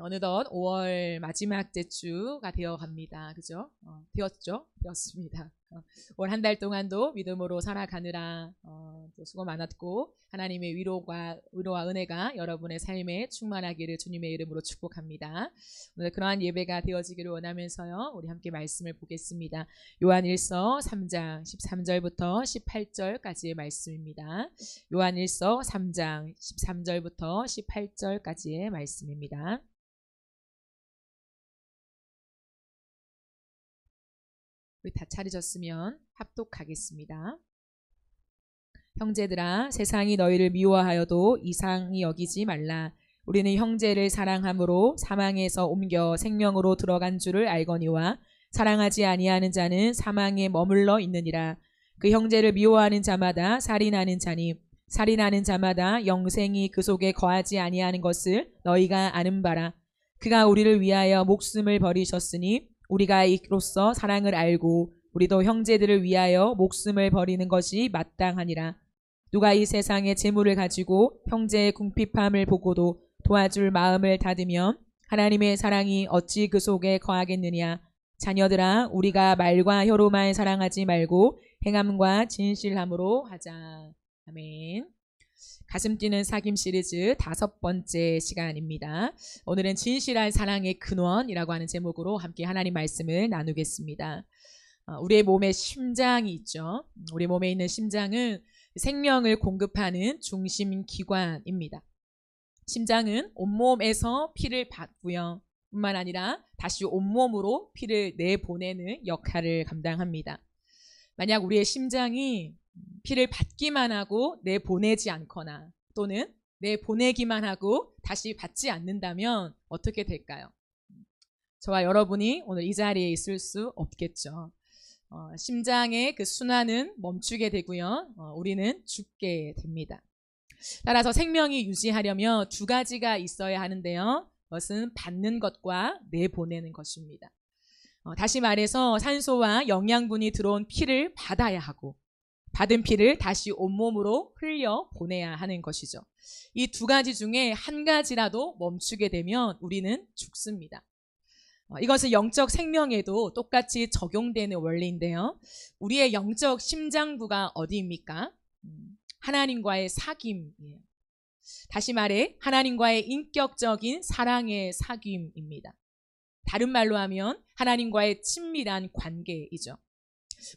어느덧 5월 마지막 주가 되어 갑니다. 그죠? 되었습니다. 올 한 달 동안도 믿음으로 살아가느라 또 수고 많았고 하나님의 위로와 은혜가 여러분의 삶에 충만하기를 주님의 이름으로 축복합니다. 오늘 그러한 예배가 되어지기를 원하면서요. 우리 함께 말씀을 보겠습니다. 요한일서 3장 13절부터 18절까지의 말씀입니다. 요한일서 3장 13절부터 18절까지의 말씀입니다. 우리 다 차려졌으면 합독하겠습니다. 형제들아, 세상이 너희를 미워하여도 이상히 여기지 말라. 우리는 형제를 사랑함으로 사망에서 옮겨 생명으로 들어간 줄을 알거니와 사랑하지 아니하는 자는 사망에 머물러 있느니라. 그 형제를 미워하는 자마다 살인하는 자니 살인하는 자마다 영생이 그 속에 거하지 아니하는 것을 너희가 아는 바라. 그가 우리를 위하여 목숨을 버리셨으니 우리가 이로써 사랑을 알고 우리도 형제들을 위하여 목숨을 버리는 것이 마땅하니라. 누가 이 세상의 재물을 가지고 형제의 궁핍함을 보고도 도와줄 마음을 닫으면 하나님의 사랑이 어찌 그 속에 거하겠느냐. 자녀들아, 우리가 말과 혀로만 사랑하지 말고 행함과 진실함으로 하자. 아멘. 가슴 뛰는 사귐 시리즈 5번째 시간입니다. 오늘은 진실한 사랑의 근원이라고 하는 제목으로 함께 하나님 말씀을 나누겠습니다. 우리의 몸에 심장이 있죠. 우리 몸에 있는 심장은 생명을 공급하는 중심 기관입니다. 심장은 온몸에서 피를 받고요. 뿐만 아니라 다시 온몸으로 피를 내보내는 역할을 감당합니다. 만약 우리의 심장이 피를 받기만 하고 내보내지 않거나 또는 내보내기만 하고 다시 받지 않는다면 어떻게 될까요? 저와 여러분이 오늘 이 자리에 있을 수 없겠죠. 심장의 그 순환은 멈추게 되고요. 우리는 죽게 됩니다. 따라서 생명이 유지하려면 두 가지가 있어야 하는데요. 그것은 받는 것과 내보내는 것입니다. 다시 말해서 산소와 영양분이 들어온 피를 받아야 하고 받은 피를 다시 온몸으로 흘려 보내야 하는 것이죠. 이 두 가지 중에 한 가지라도 멈추게 되면 우리는 죽습니다. 이것은 영적 생명에도 똑같이 적용되는 원리인데요. 우리의 영적 심장부가 어디입니까? 하나님과의 사귐이에요. 다시 말해 하나님과의 인격적인 사랑의 사귐입니다. 다른 말로 하면 하나님과의 친밀한 관계이죠.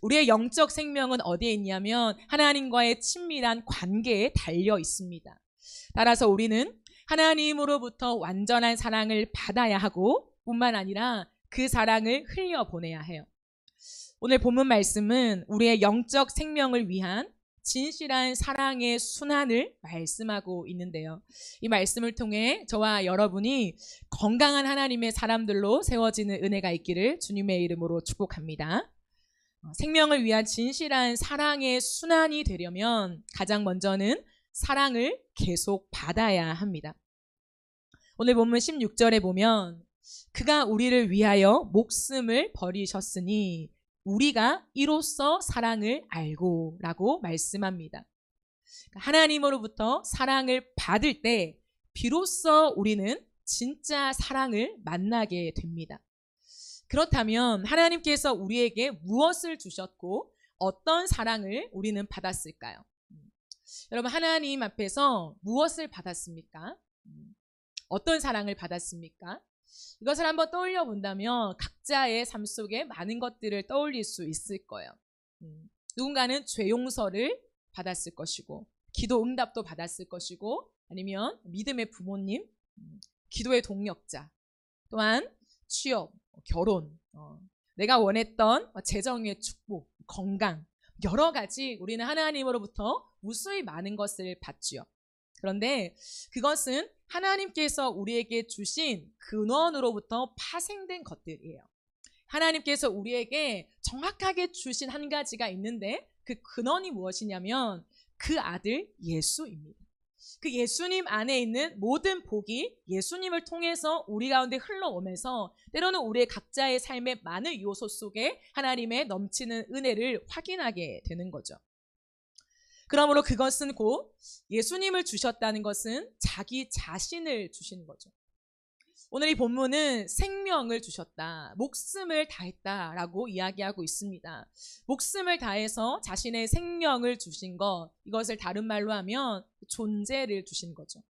우리의 영적 생명은 어디에 있냐면 하나님과의 친밀한 관계에 달려 있습니다. 따라서 우리는 하나님으로부터 완전한 사랑을 받아야 하고 뿐만 아니라 그 사랑을 흘려보내야 해요. 오늘 본문 말씀은 우리의 영적 생명을 위한 진실한 사랑의 순환을 말씀하고 있는데요. 이 말씀을 통해 저와 여러분이 건강한 하나님의 사람들로 세워지는 은혜가 있기를 주님의 이름으로 축복합니다. 생명을 위한 진실한 사랑의 순환이 되려면 가장 먼저는 사랑을 계속 받아야 합니다. 오늘 본문 16절에 보면 그가 우리를 위하여 목숨을 버리셨으니 우리가 이로써 사랑을 알고 라고 말씀합니다. 하나님으로부터 사랑을 받을 때 비로소 우리는 진짜 사랑을 만나게 됩니다. 그렇다면 하나님께서 우리에게 무엇을 주셨고 어떤 사랑을 우리는 받았을까요? 여러분, 하나님 앞에서 무엇을 받았습니까? 어떤 사랑을 받았습니까? 이것을 한번 떠올려 본다면 각자의 삶 속에 많은 것들을 떠올릴 수 있을 거예요. 누군가는 죄 용서를 받았을 것이고 기도 응답도 받았을 것이고 아니면 믿음의 부모님, 기도의 동력자, 또한 취업, 결혼, 내가 원했던 재정의 축복, 건강, 여러 가지 우리는 하나님으로부터 무수히 많은 것을 받지요. 그런데 그것은 하나님께서 우리에게 주신 근원으로부터 파생된 것들이에요. 하나님께서 우리에게 정확하게 주신 한 가지가 있는데 그 근원이 무엇이냐면 그 아들 예수입니다. 그 예수님 안에 있는 모든 복이 예수님을 통해서 우리 가운데 흘러오면서 때로는 우리의 각자의 삶의 많은 요소 속에 하나님의 넘치는 은혜를 확인하게 되는 거죠. 그러므로 그것은 곧 예수님을 주셨다는 것은 자기 자신을 주시는 거죠. 오늘 이 본문은 생명을 주셨다, 목숨을 다했다라고 이야기하고 있습니다. 목숨을 다해서 자신의 생명을 주신 것, 이것을 다른 말로 하면 존재를 주신 거죠.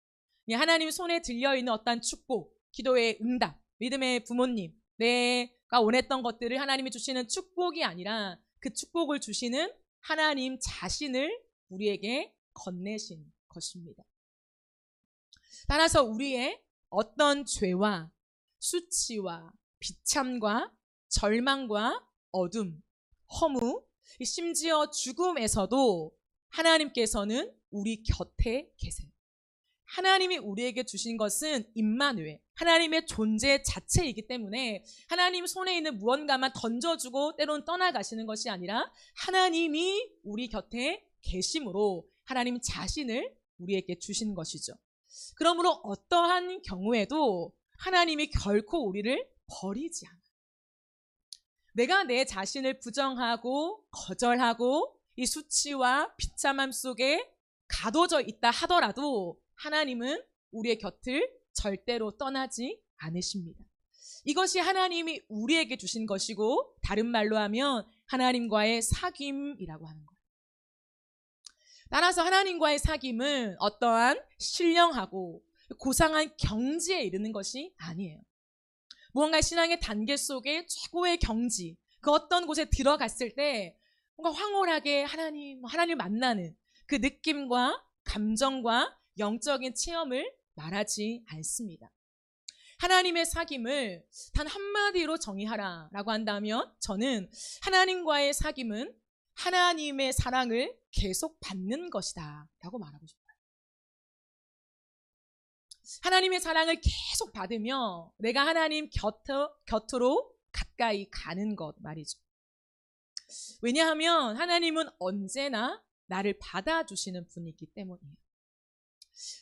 하나님 손에 들려있는 어떤 축복, 기도의 응답, 믿음의 부모님, 내가 원했던 것들을 하나님이 주시는 축복이 아니라 그 축복을 주시는 하나님 자신을 우리에게 건네신 것입니다. 따라서 우리의 어떤 죄와 수치와 비참과 절망과 어둠, 허무, 심지어 죽음에서도 하나님께서는 우리 곁에 계세요. 하나님이 우리에게 주신 것은 임마누엘, 하나님의 존재 자체이기 때문에 하나님 손에 있는 무언가만 던져주고 때로는 떠나가시는 것이 아니라 하나님이 우리 곁에 계심으로 하나님 자신을 우리에게 주신 것이죠. 그러므로 어떠한 경우에도 하나님이 결코 우리를 버리지 않아요. 내가 내 자신을 부정하고 거절하고 이 수치와 비참함 속에 가둬져 있다 하더라도 하나님은 우리의 곁을 절대로 떠나지 않으십니다. 이것이 하나님이 우리에게 주신 것이고 다른 말로 하면 하나님과의 사귐이라고 하는 거예요. 따라서 하나님과의 사귐은 어떠한 신령하고 고상한 경지에 이르는 것이 아니에요. 무언가 신앙의 단계 속에 최고의 경지, 그 어떤 곳에 들어갔을 때 뭔가 황홀하게 하나님 만나는 그 느낌과 감정과 영적인 체험을 말하지 않습니다. 하나님의 사귐을 단 한마디로 정의하라라고 한다면 저는 하나님과의 사귐은 하나님의 사랑을 계속 받는 것이다 라고 말하고 싶어요. 하나님의 사랑을 계속 받으며 내가 하나님 곁으로 가까이 가는 것 말이죠. 왜냐하면 하나님은 언제나 나를 받아주시는 분이기 때문이에요.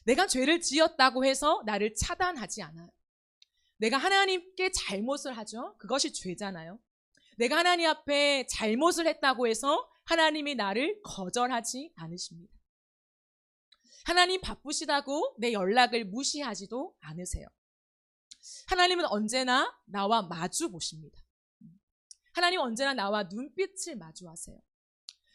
내가 죄를 지었다고 해서 나를 차단하지 않아요. 내가 하나님께 잘못을 하죠. 그것이 죄잖아요. 내가 하나님 앞에 잘못을 했다고 해서 하나님이 나를 거절하지 않으십니다. 하나님 바쁘시다고 내 연락을 무시하지도 않으세요. 하나님은 언제나 나와 마주 보십니다. 하나님은 언제나 나와 눈빛을 마주하세요.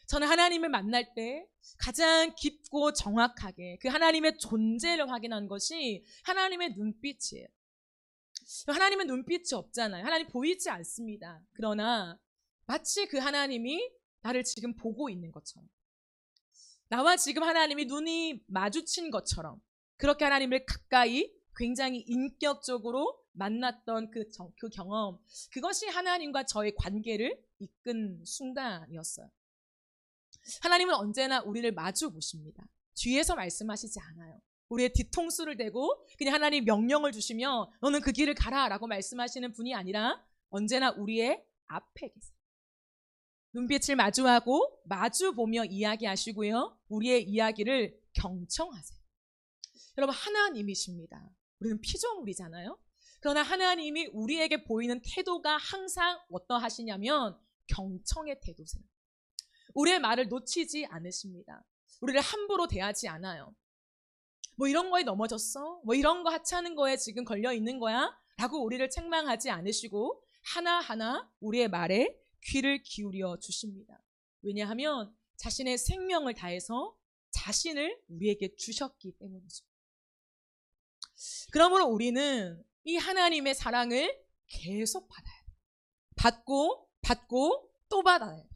저는 하나님을 만날 때 가장 깊고 정확하게 그 하나님의 존재를 확인한 것이 하나님의 눈빛이에요. 하나님은 눈빛이 없잖아요. 하나님 보이지 않습니다. 그러나 마치 그 하나님이 나를 지금 보고 있는 것처럼, 나와 지금 하나님이 눈이 마주친 것처럼 그렇게 하나님을 가까이 굉장히 인격적으로 만났던 그 경험, 그것이 하나님과 저의 관계를 이끈 순간이었어요. 하나님은 언제나 우리를 마주 보십니다. 뒤에서 말씀하시지 않아요. 우리의 뒤통수를 대고 그냥 하나님 명령을 주시며 너는 그 길을 가라라고 말씀하시는 분이 아니라 언제나 우리의 앞에 계세요. 눈빛을 마주하고 마주 보며 이야기하시고요. 우리의 이야기를 경청하세요. 여러분, 하나님이십니다. 우리는 피조물이잖아요. 그러나 하나님이 우리에게 보이는 태도가 항상 어떠하시냐면 경청의 태도세요. 우리의 말을 놓치지 않으십니다. 우리를 함부로 대하지 않아요. 뭐 이런 거에 넘어졌어? 뭐 이런 거 하찮은 거에 지금 걸려 있는 거야? 라고 우리를 책망하지 않으시고 하나하나 우리의 말에 귀를 기울여 주십니다. 왜냐하면 자신의 생명을 다해서 자신을 우리에게 주셨기 때문이죠. 그러므로 우리는 이 하나님의 사랑을 계속 받아야 돼요. 받고 또 받아야 돼요.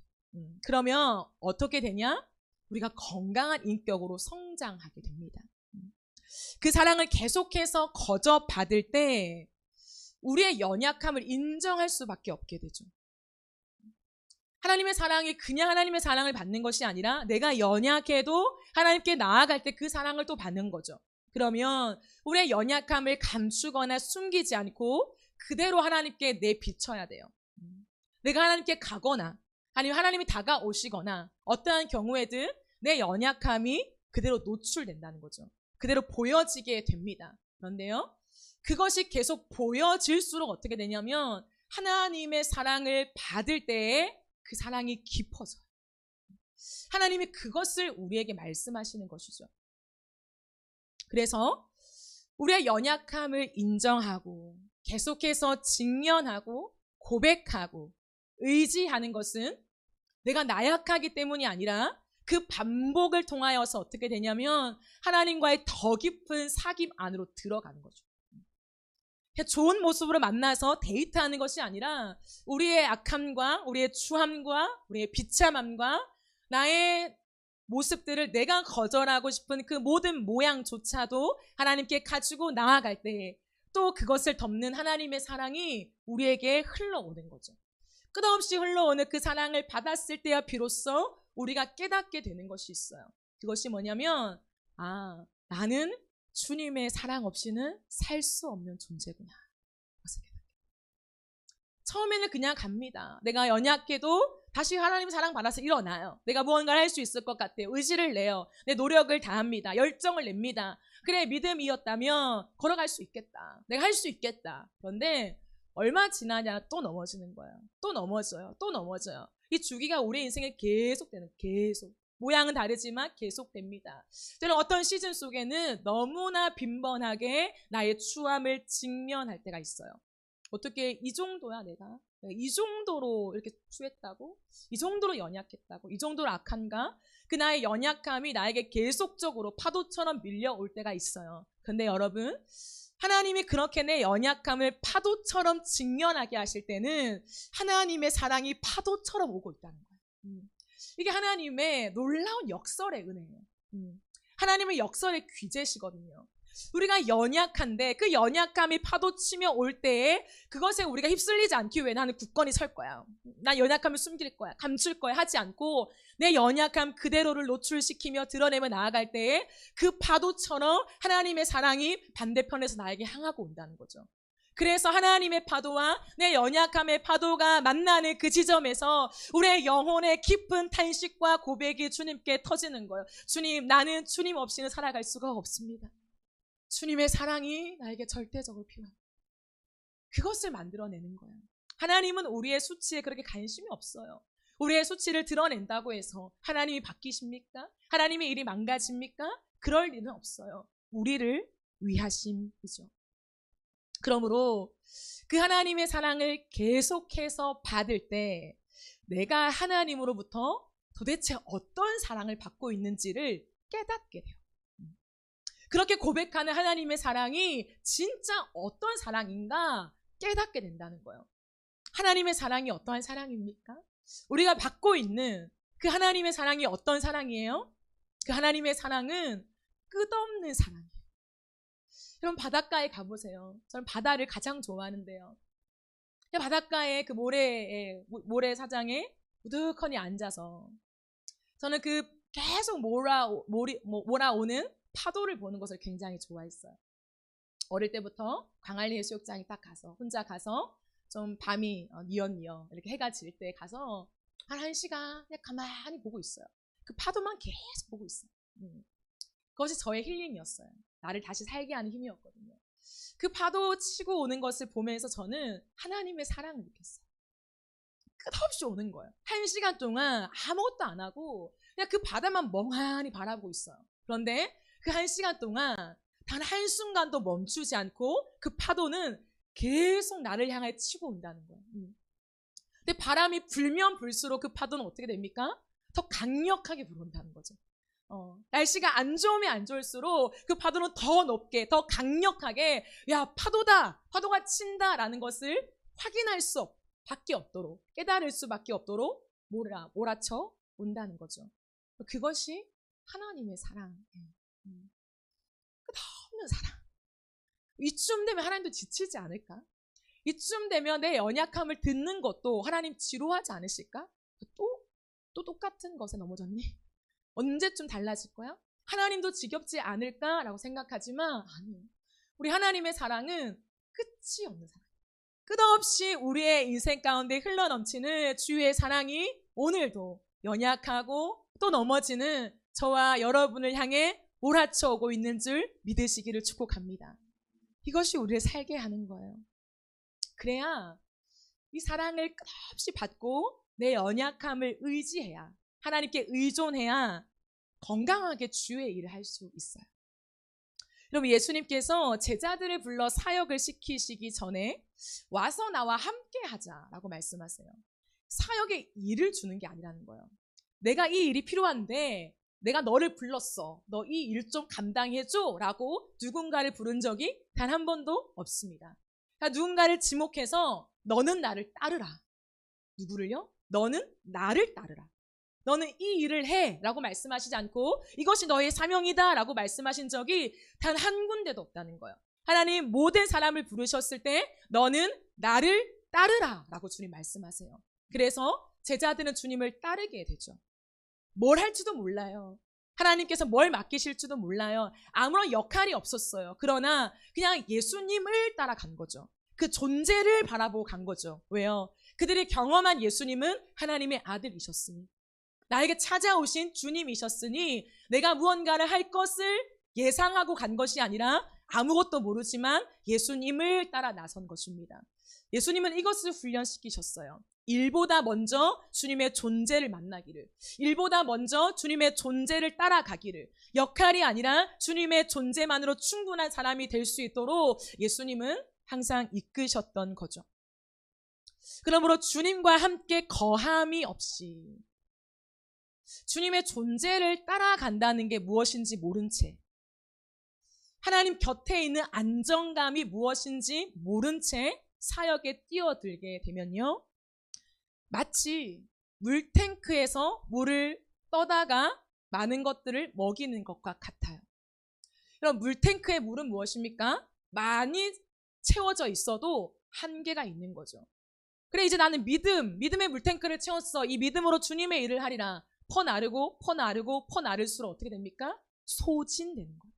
그러면 어떻게 되냐? 우리가 건강한 인격으로 성장하게 됩니다. 그 사랑을 계속해서 거저 받을 때 우리의 연약함을 인정할 수밖에 없게 되죠. 하나님의 사랑이 그냥 하나님의 사랑을 받는 것이 아니라 내가 연약해도 하나님께 나아갈 때 그 사랑을 또 받는 거죠. 그러면 우리의 연약함을 감추거나 숨기지 않고 그대로 하나님께 내비쳐야 돼요. 내가 하나님께 가거나 아니면 하나님이 다가오시거나 어떠한 경우에든 내 연약함이 그대로 노출된다는 거죠. 그대로 보여지게 됩니다. 그런데요, 그것이 계속 보여질수록 어떻게 되냐면 하나님의 사랑을 받을 때에 그 사랑이 깊어져요. 하나님이 그것을 우리에게 말씀하시는 것이죠. 그래서 우리의 연약함을 인정하고 계속해서 직면하고 고백하고 의지하는 것은 내가 나약하기 때문이 아니라 그 반복을 통하여서 어떻게 되냐면 하나님과의 더 깊은 사귐 안으로 들어가는 거죠. 좋은 모습으로 만나서 데이트하는 것이 아니라 우리의 악함과 우리의 추함과 우리의 비참함과 나의 모습들을 내가 거절하고 싶은 그 모든 모양조차도 하나님께 가지고 나아갈 때 또 그것을 덮는 하나님의 사랑이 우리에게 흘러오는 거죠. 끝없이 흘러오는 그 사랑을 받았을 때야 비로소 우리가 깨닫게 되는 것이 있어요. 그것이 뭐냐면 나는 주님의 사랑 없이는 살 수 없는 존재구나. 처음에는 그냥 갑니다. 내가 연약해도 다시 하나님 사랑 받아서 일어나요. 내가 무언가를 할 수 있을 것 같아요. 의지를 내요. 내 노력을 다합니다. 열정을 냅니다. 그래, 믿음이었다면 걸어갈 수 있겠다. 내가 할 수 있겠다. 그런데 얼마 지나냐 또 넘어지는 거예요. 또 넘어져요. 또 넘어져요. 이 주기가 우리 인생에 계속 모양은 다르지만 계속됩니다. 저는 어떤 시즌 속에는 너무나 빈번하게 나의 추함을 직면할 때가 있어요. 어떻게 이 정도야 내가? 이 정도로 이렇게 추했다고? 이 정도로 연약했다고? 이 정도로 악한가? 그 나의 연약함이 나에게 계속적으로 파도처럼 밀려올 때가 있어요. 근데 여러분, 하나님이 그렇게 내 연약함을 파도처럼 직면하게 하실 때는 하나님의 사랑이 파도처럼 오고 있다는 거예요. 이게 하나님의 놀라운 역설의 은혜예요. 하나님의 역설의 귀재시거든요. 우리가 연약한데 그 연약함이 파도치며 올 때에 그것에 우리가 휩쓸리지 않기 위해 나는 굳건히 설 거야. 난 연약함을 숨길 거야. 감출 거야. 하지 않고 내 연약함 그대로를 노출시키며 드러내며 나아갈 때에 그 파도처럼 하나님의 사랑이 반대편에서 나에게 향하고 온다는 거죠. 그래서 하나님의 파도와 내 연약함의 파도가 만나는 그 지점에서 우리의 영혼의 깊은 탄식과 고백이 주님께 터지는 거예요. 주님, 나는 주님 없이는 살아갈 수가 없습니다. 주님의 사랑이 나에게 절대적으로 필요합니다. 그것을 만들어내는 거예요. 하나님은 우리의 수치에 그렇게 관심이 없어요. 우리의 수치를 드러낸다고 해서 하나님이 바뀌십니까? 하나님의 일이 망가집니까? 그럴 일은 없어요. 우리를 위하심이죠. 그러므로 그 하나님의 사랑을 계속해서 받을 때 내가 하나님으로부터 도대체 어떤 사랑을 받고 있는지를 깨닫게 돼요. 그렇게 고백하는 하나님의 사랑이 진짜 어떤 사랑인가 깨닫게 된다는 거예요. 하나님의 사랑이 어떠한 사랑입니까? 우리가 받고 있는 그 하나님의 사랑이 어떤 사랑이에요? 그 하나님의 사랑은 끝없는 사랑이에요. 여러분 바닷가에 가보세요. 저는 바다를 가장 좋아하는데요. 바닷가에 그 모래사장에 우두커니 앉아서 저는 그 계속 몰아오는 파도를 보는 것을 굉장히 좋아했어요. 어릴 때부터 광안리 해수욕장에 딱 가서 혼자 가서 좀 밤이 뉘엿뉘엿 이렇게 해가 질 때 가서 한 1시간 그냥 가만히 보고 있어요. 그 파도만 계속 보고 있어요. 그것이 저의 힐링이었어요. 나를 다시 살게 하는 힘이었거든요. 그 파도 치고 오는 것을 보면서 저는 하나님의 사랑을 느꼈어요. 끝없이 오는 거예요. 1시간 동안 아무것도 안 하고 그냥 그 바다만 멍하니 바라보고 있어요. 그런데 그 1시간 동안 단 한순간도 멈추지 않고 그 파도는 계속 나를 향해 치고 온다는 거예요. 근데 바람이 불면 불수록 그 파도는 어떻게 됩니까? 더 강력하게 불어온다는 거죠. 날씨가 안 좋으면 안 좋을수록 그 파도는 더 높게, 더 강력하게 야 파도다, 파도가 친다라는 것을 확인할 수밖에 없도록, 깨달을 수밖에 없도록 몰아쳐 온다는 거죠. 그것이 하나님의 사랑. 끝없는 사랑. 이쯤 되면 하나님도 지치지 않을까? 이쯤 되면 내 연약함을 듣는 것도 하나님 지루하지 않으실까? 또 똑같은 것에 넘어졌니? 언제쯤 달라질 거야? 하나님도 지겹지 않을까라고 생각하지만 아니에요. 우리 하나님의 사랑은 끝이 없는 사랑. 끝없이 우리의 인생 가운데 흘러넘치는 주의 사랑이 오늘도 연약하고 또 넘어지는 저와 여러분을 향해 몰아쳐 오고 있는 줄 믿으시기를 축복합니다. 이것이 우리를 살게 하는 거예요. 그래야 이 사랑을 끝없이 받고 내 연약함을 의지해야, 하나님께 의존해야 건강하게 주의 일을 할 수 있어요. 여러분, 예수님께서 제자들을 불러 사역을 시키시기 전에 와서 나와 함께 하자라고 말씀하세요. 사역에 일을 주는 게 아니라는 거예요. 내가 이 일이 필요한데 내가 너를 불렀어. 너 이 일 좀 감당해줘 라고 누군가를 부른 적이 단 한 번도 없습니다. 그러니까 누군가를 지목해서 너는 나를 따르라. 누구를요? 너는 나를 따르라. 너는 이 일을 해 라고 말씀하시지 않고 이것이 너의 사명이다 라고 말씀하신 적이 단 한 군데도 없다는 거예요. 하나님 모든 사람을 부르셨을 때 너는 나를 따르라 라고 주님 말씀하세요. 그래서 제자들은 주님을 따르게 되죠. 뭘 할지도 몰라요. 하나님께서 뭘 맡기실지도 몰라요. 아무런 역할이 없었어요. 그러나 그냥 예수님을 따라간 거죠. 그 존재를 바라보고 간 거죠. 왜요? 그들이 경험한 예수님은 하나님의 아들이셨으니, 나에게 찾아오신 주님이셨으니 내가 무언가를 할 것을 예상하고 간 것이 아니라 아무것도 모르지만 예수님을 따라 나선 것입니다. 예수님은 이것을 훈련시키셨어요. 일보다 먼저 주님의 존재를 만나기를, 일보다 먼저 주님의 존재를 따라가기를, 역할이 아니라 주님의 존재만으로 충분한 사람이 될 수 있도록 예수님은 항상 이끄셨던 거죠. 그러므로 주님과 함께 거함이 없이 주님의 존재를 따라간다는 게 무엇인지 모른 채, 하나님 곁에 있는 안정감이 무엇인지 모른 채 사역에 뛰어들게 되면요, 마치 물탱크에서 물을 떠다가 많은 것들을 먹이는 것과 같아요. 그럼 물탱크의 물은 무엇입니까? 많이 채워져 있어도 한계가 있는 거죠. 그래, 이제 나는 믿음의 물탱크를 채웠어. 이 믿음으로 주님의 일을 하리라. 퍼나르고 퍼나를수록 어떻게 됩니까? 소진되는 거예요.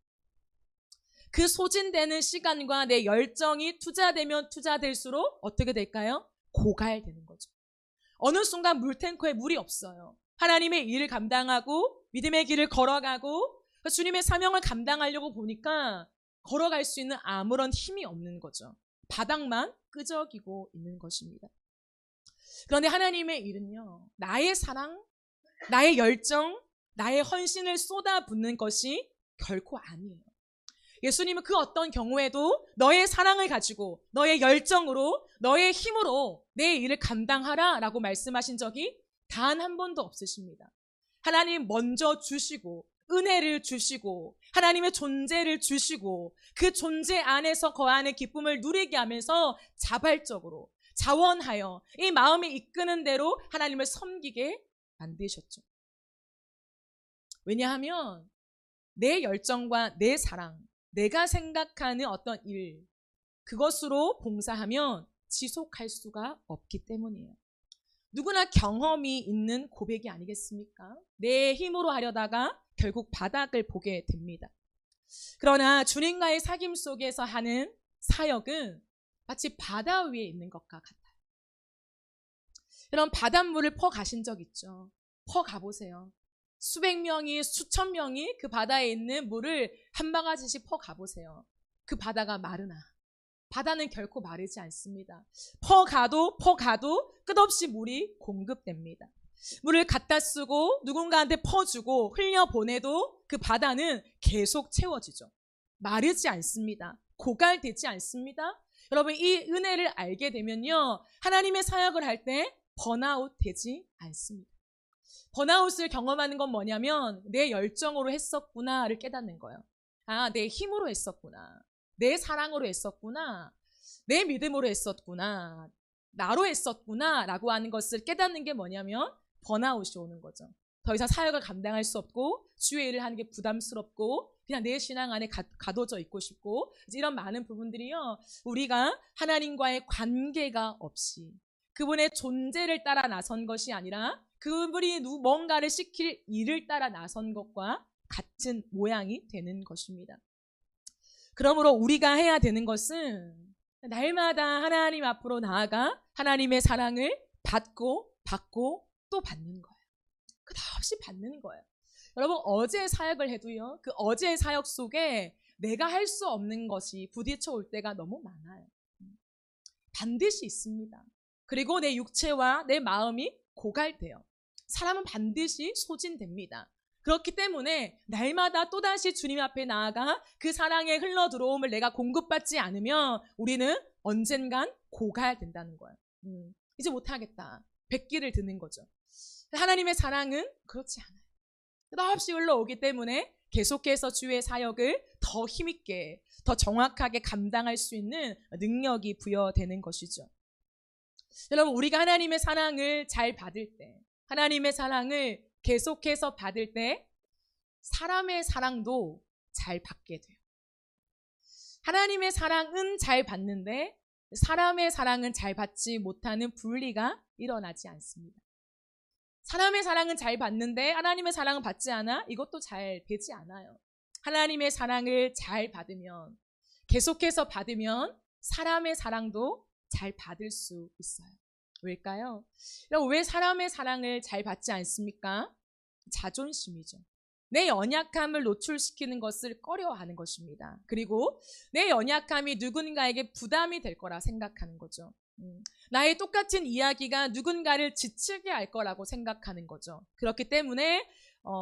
그 소진되는 시간과 내 열정이 투자되면 투자될수록 어떻게 될까요? 고갈되는 거죠. 어느 순간 물탱크에 물이 없어요. 하나님의 일을 감당하고 믿음의 길을 걸어가고 주님의 사명을 감당하려고 보니까 걸어갈 수 있는 아무런 힘이 없는 거죠. 바닥만 끄적이고 있는 것입니다. 그런데 하나님의 일은요, 나의 사랑, 나의 열정, 나의 헌신을 쏟아붓는 것이 결코 아니에요. 예수님은 그 어떤 경우에도 너의 사랑을 가지고 너의 열정으로 너의 힘으로 내 일을 감당하라 라고 말씀하신 적이 단 한 번도 없으십니다. 하나님 먼저 주시고 은혜를 주시고 하나님의 존재를 주시고 그 존재 안에서 거하는 기쁨을 누리게 하면서 자발적으로 자원하여 이 마음이 이끄는 대로 하나님을 섬기게 만드셨죠. 왜냐하면 내 열정과 내 사랑, 내가 생각하는 어떤 일, 그것으로 봉사하면 지속할 수가 없기 때문이에요. 누구나 경험이 있는 고백이 아니겠습니까? 내 힘으로 하려다가 결국 바닥을 보게 됩니다. 그러나 주님과의 사귐 속에서 하는 사역은 마치 바다 위에 있는 것과 같아요. 그럼 바닷물을 퍼 가신 적 있죠? 퍼 가보세요. 수백 명이, 수천 명이 그 바다에 있는 물을 한 바가지씩 퍼 가보세요. 그 바다가 마르나? 바다는 결코 마르지 않습니다. 퍼 가도 끝없이 물이 공급됩니다. 물을 갖다 쓰고 누군가한테 퍼주고 흘려보내도 그 바다는 계속 채워지죠. 마르지 않습니다. 고갈되지 않습니다. 여러분, 이 은혜를 알게 되면요, 하나님의 사역을 할 때 번아웃 되지 않습니다. 번아웃을 경험하는 건 뭐냐면 내 열정으로 했었구나를 깨닫는 거예요. 아, 내 힘으로 했었구나. 내 사랑으로 했었구나. 내 믿음으로 했었구나. 나로 했었구나 라고 하는 것을 깨닫는 게 뭐냐면 번아웃이 오는 거죠. 더 이상 사역을 감당할 수 없고 주의 일을 하는 게 부담스럽고 그냥 내 신앙 안에 가둬져 있고 싶고 이런 많은 부분들이요, 우리가 하나님과의 관계가 없이 그분의 존재를 따라 나선 것이 아니라 그분이 뭔가를 시킬 일을 따라 나선 것과 같은 모양이 되는 것입니다. 그러므로 우리가 해야 되는 것은 날마다 하나님 앞으로 나아가 하나님의 사랑을 받고 또 받는 거예요. 끝없이 받는 거예요. 여러분, 어제 사역을 해도요, 그 어제의 사역 속에 내가 할 수 없는 것이 부딪혀 올 때가 너무 많아요. 반드시 있습니다. 그리고 내 육체와 내 마음이 고갈돼요. 사람은 반드시 소진됩니다. 그렇기 때문에 날마다 또다시 주님 앞에 나아가 그 사랑의 흘러 들어옴을 내가 공급받지 않으면 우리는 언젠간 고갈된다는 거예요. 이제 못하겠다. 백기를 드는 거죠. 하나님의 사랑은 그렇지 않아요. 끝없이 흘러오기 때문에 계속해서 주의 사역을 더 힘있게, 더 정확하게 감당할 수 있는 능력이 부여되는 것이죠. 여러분, 우리가 하나님의 사랑을 잘 받을 때, 하나님의 사랑을 계속해서 받을 때 사람의 사랑도 잘 받게 돼요. 하나님의 사랑은 잘 받는데 사람의 사랑은 잘 받지 못하는 분리가 일어나지 않습니다. 사람의 사랑은 잘 받는데 하나님의 사랑은 받지 않아? 이것도 잘 되지 않아요. 하나님의 사랑을 잘 받으면, 계속해서 받으면 사람의 사랑도 잘 받을 수 있어요. 왜일까요? 왜 사람의 사랑을 잘 받지 않습니까? 자존심이죠. 내 연약함을 노출시키는 것을 꺼려하는 것입니다. 그리고 내 연약함이 누군가에게 부담이 될 거라 생각하는 거죠. 나의 똑같은 이야기가 누군가를 지치게 할 거라고 생각하는 거죠. 그렇기 때문에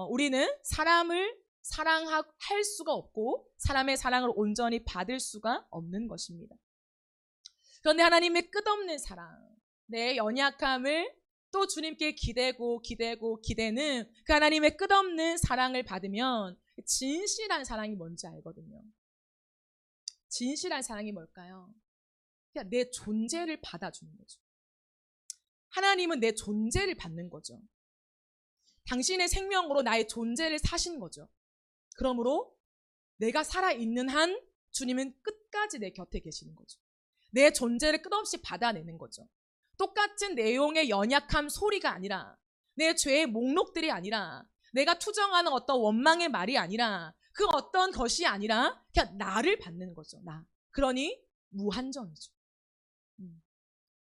우리는 사람을 사랑할 수가 없고 사람의 사랑을 온전히 받을 수가 없는 것입니다. 그런데 하나님의 끝없는 사랑, 내 연약함을 또 주님께 기대는 그 하나님의 끝없는 사랑을 받으면 진실한 사랑이 뭔지 알거든요. 진실한 사랑이 뭘까요? 그냥 내 존재를 받아주는 거죠. 하나님은 내 존재를 받는 거죠. 당신의 생명으로 나의 존재를 사신 거죠. 그러므로 내가 살아있는 한 주님은 끝까지 내 곁에 계시는 거죠. 내 존재를 끝없이 받아내는 거죠. 똑같은 내용의 연약함 소리가 아니라, 내 죄의 목록들이 아니라, 내가 투정하는 어떤 원망의 말이 아니라, 그 어떤 것이 아니라 그냥 나를 받는 거죠. 나. 그러니 무한정이죠.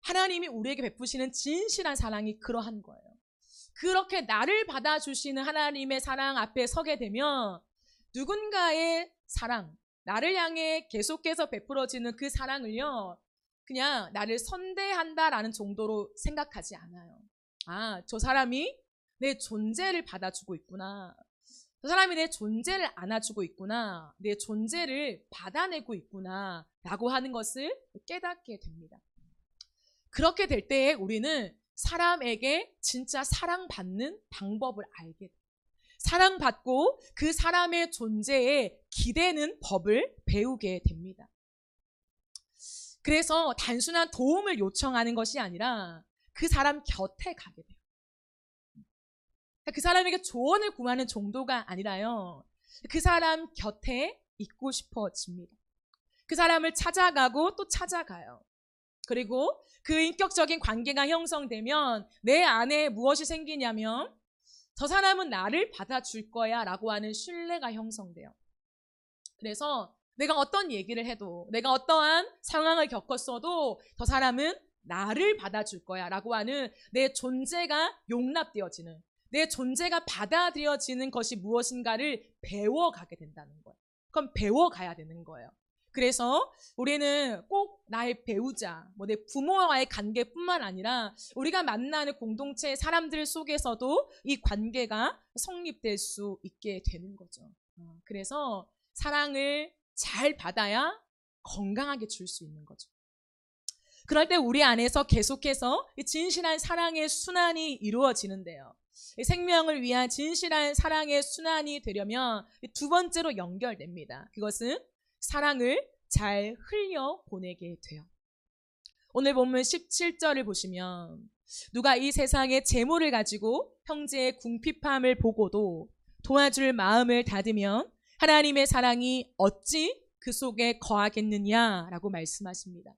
하나님이 우리에게 베푸시는 진실한 사랑이 그러한 거예요. 그렇게 나를 받아주시는 하나님의 사랑 앞에 서게 되면 누군가의 사랑, 나를 향해 계속해서 베풀어지는 그 사랑을요, 그냥 나를 선대한다라는 정도로 생각하지 않아요. 아, 저 사람이 내 존재를 받아주고 있구나. 저 사람이 내 존재를 안아주고 있구나. 내 존재를 받아내고 있구나. 라고 하는 것을 깨닫게 됩니다. 그렇게 될 때에 우리는 사람에게 진짜 사랑받는 방법을 알게 돼요. 사랑받고 그 사람의 존재에 기대는 법을 배우게 됩니다. 그래서 단순한 도움을 요청하는 것이 아니라 그 사람 곁에 가게 돼요. 그 사람에게 조언을 구하는 정도가 아니라요, 그 사람 곁에 있고 싶어집니다. 그 사람을 찾아가고 또 찾아가요. 그리고 그 인격적인 관계가 형성되면 내 안에 무엇이 생기냐면 저 사람은 나를 받아줄 거야 라고 하는 신뢰가 형성돼요. 그래서 내가 어떤 얘기를 해도, 내가 어떠한 상황을 겪었어도 저 사람은 나를 받아줄 거야 라고 하는 내 존재가 용납되어지는, 내 존재가 받아들여지는 것이 무엇인가를 배워가게 된다는 거예요. 그럼 배워가야 되는 거예요. 그래서 우리는 꼭 나의 배우자, 내 부모와의 관계뿐만 아니라 우리가 만나는 공동체 사람들 속에서도 이 관계가 성립될 수 있게 되는 거죠. 그래서 사랑을 잘 받아야 건강하게 줄 수 있는 거죠. 그럴 때 우리 안에서 계속해서 진실한 사랑의 순환이 이루어지는데요. 생명을 위한 진실한 사랑의 순환이 되려면 두 번째로 연결됩니다. 그것은 사랑을 잘 흘려보내게 돼요. 오늘 본문 17절을 보시면 누가 이 세상의 재물을 가지고 형제의 궁핍함을 보고도 도와줄 마음을 닫으면 하나님의 사랑이 어찌 그 속에 거하겠느냐라고 말씀하십니다.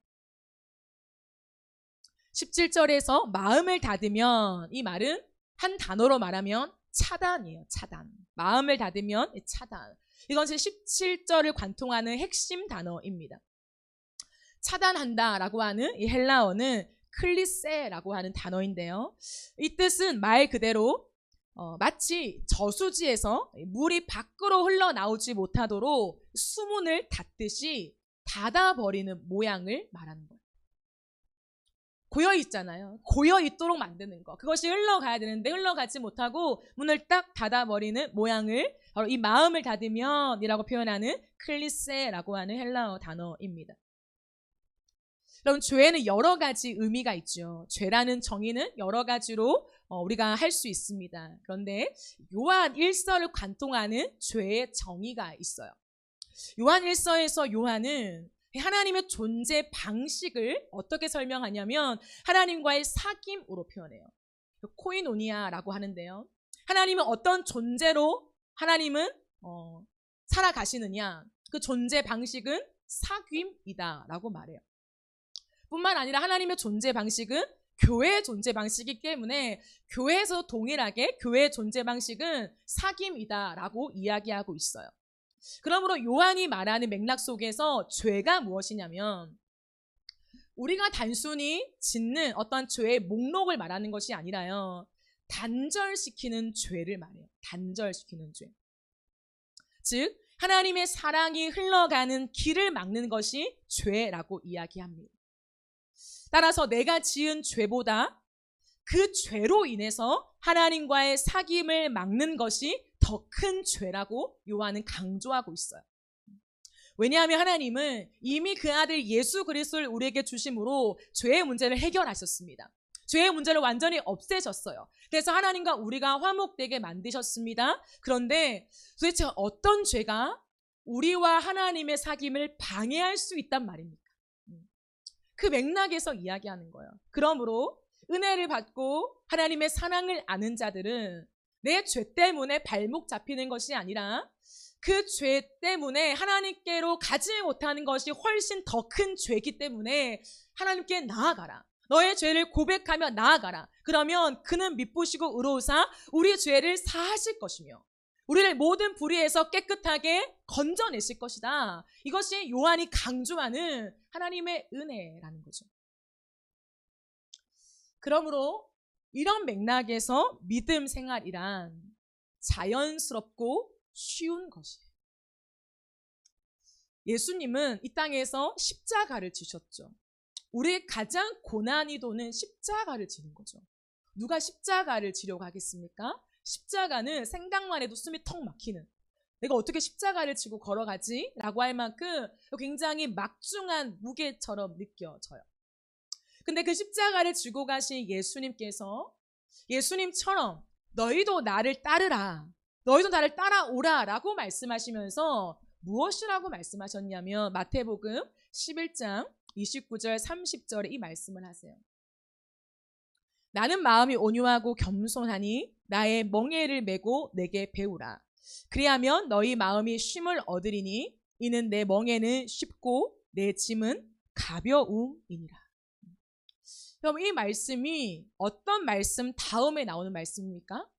17절에서 마음을 닫으면, 이 말은 한 단어로 말하면 차단이에요. 차단. 마음을 닫으면 차단. 이것은 17절을 관통하는 핵심 단어입니다. 차단한다라고 하는 이 헬라어는 클리세라고 하는 단어인데요. 이 뜻은 말 그대로 마치 저수지에서 물이 밖으로 흘러나오지 못하도록 수문을 닫듯이 닫아버리는 모양을 말하는 거예요. 고여 있잖아요. 고여 있도록 만드는 거. 그것이 흘러가야 되는데 흘러가지 못하고 문을 딱 닫아버리는 모양을 바로 이 마음을 닫으면이라고 표현하는 클리세라고 하는 헬라어 단어입니다. 그럼 죄에는 여러 가지 의미가 있죠. 죄라는 정의는 여러 가지로 우리가 할 수 있습니다. 그런데 요한 1서를 관통하는 죄의 정의가 있어요. 요한 1서에서 요한은 하나님의 존재 방식을 어떻게 설명하냐면 하나님과의 사귐으로 표현해요. 코이노니아라고 하는데요. 하나님은 어떤 존재로 하나님은 살아가시느냐. 그 존재 방식은 사귐이다라고 말해요. 뿐만 아니라 하나님의 존재 방식은 교회의 존재 방식이기 때문에 교회에서 동일하게 교회의 존재 방식은 사귐이다라고 이야기하고 있어요. 그러므로 요한이 말하는 맥락 속에서 죄가 무엇이냐면 우리가 단순히 짓는 어떤 죄의 목록을 말하는 것이 아니라요. 단절시키는 죄를 말해요. 단절시키는 죄. 즉 하나님의 사랑이 흘러가는 길을 막는 것이 죄라고 이야기합니다. 따라서 내가 지은 죄보다 그 죄로 인해서 하나님과의 사귐을 막는 것이 더 큰 죄라고 요한은 강조하고 있어요. 왜냐하면 하나님은 이미 그 아들 예수 그리스도를 우리에게 주심으로 죄의 문제를 해결하셨습니다. 죄의 문제를 완전히 없애셨어요. 그래서 하나님과 우리가 화목되게 만드셨습니다. 그런데 도대체 어떤 죄가 우리와 하나님의 사귐을 방해할 수 있단 말입니까? 그 맥락에서 이야기하는 거예요. 그러므로 은혜를 받고 하나님의 사랑을 아는 자들은 내 죄 때문에 발목 잡히는 것이 아니라 그 죄 때문에 하나님께로 가지 못하는 것이 훨씬 더 큰 죄이기 때문에 하나님께 나아가라. 너의 죄를 고백하며 나아가라. 그러면 그는 미쁘시고 의로우사 우리 죄를 사하실 것이며 우리를 모든 불의에서 깨끗하게 건져내실 것이다. 이것이 요한이 강조하는 하나님의 은혜라는 거죠. 그러므로 이런 맥락에서 믿음 생활이란 자연스럽고 쉬운 것이에요. 예수님은 이 땅에서 십자가를 지셨죠. 우리의 가장 고난이 도는 십자가를 지는 거죠. 누가 십자가를 지려고 하겠습니까? 십자가는 생각만 해도 숨이 턱 막히는, 내가 어떻게 십자가를 지고 걸어가지? 라고 할 만큼 굉장히 막중한 무게처럼 느껴져요. 근데 그 십자가를 지고 가신 예수님께서 예수님처럼 너희도 나를 따르라, 너희도 나를 따라오라 라고 말씀하시면서 무엇이라고 말씀하셨냐면 마태복음 11장 29절 30절에 이 말씀을 하세요. 나는 마음이 온유하고 겸손하니 나의 멍에를 메고 내게 배우라. 그리하면 너희 마음이 쉼을 얻으리니 이는 내 멍에는 쉽고 내 짐은 가벼움이니라. 그럼 이 말씀이 어떤 말씀 다음에 나오는 말씀입니까?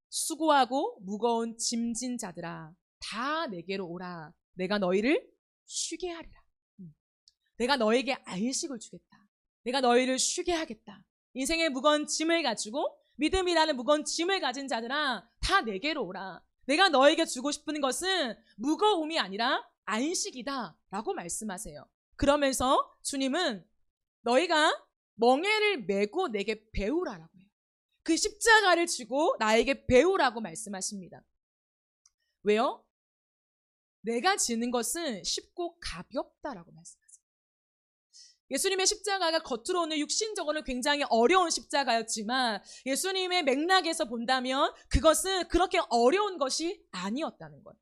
수고하고 무거운 짐진 자들아 다 내게로 오라. 내가 너희를 쉬게 하리라. 내가 너에게 안식을 주겠다. 내가 너희를 쉬게 하겠다. 인생의 무거운 짐을 가지고 믿음이라는 무거운 짐을 가진 자들아 다 내게로 오라. 내가 너에게 주고 싶은 것은 무거움이 아니라 안식이다 라고 말씀하세요. 그러면서 주님은 너희가 멍에를 메고 내게 배우라라고 해요. 그 십자가를 지고 나에게 배우라고 말씀하십니다. 왜요? 내가 지는 것은 쉽고 가볍다라고 말씀하세요. 예수님의 십자가가 겉으로는 육신적으로는 굉장히 어려운 십자가였지만 예수님의 맥락에서 본다면 그것은 그렇게 어려운 것이 아니었다는 거예요.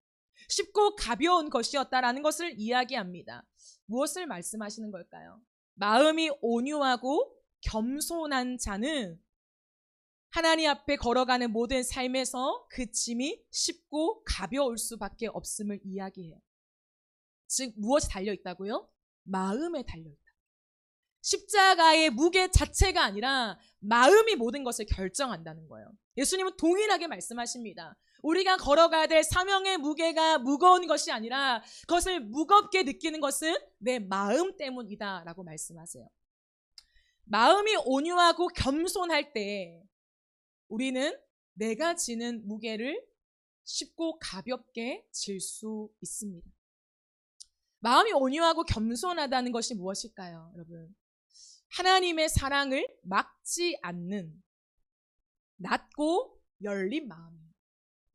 쉽고 가벼운 것이었다라는 것을 이야기합니다. 무엇을 말씀하시는 걸까요? 마음이 온유하고 겸손한 자는 하나님 앞에 걸어가는 모든 삶에서 그 짐이 쉽고 가벼울 수밖에 없음을 이야기해요. 즉 무엇이 달려있다고요? 마음에 달려있다. 십자가의 무게 자체가 아니라 마음이 모든 것을 결정한다는 거예요. 예수님은 동일하게 말씀하십니다. 우리가 걸어가야 될 사명의 무게가 무거운 것이 아니라 그것을 무겁게 느끼는 것은 내 마음 때문이다 라고 말씀하세요. 마음이 온유하고 겸손할 때 우리는 내가 지는 무게를 쉽고 가볍게 질 수 있습니다. 마음이 온유하고 겸손하다는 것이 무엇일까요, 여러분? 하나님의 사랑을 막지 않는 낮고 열린 마음,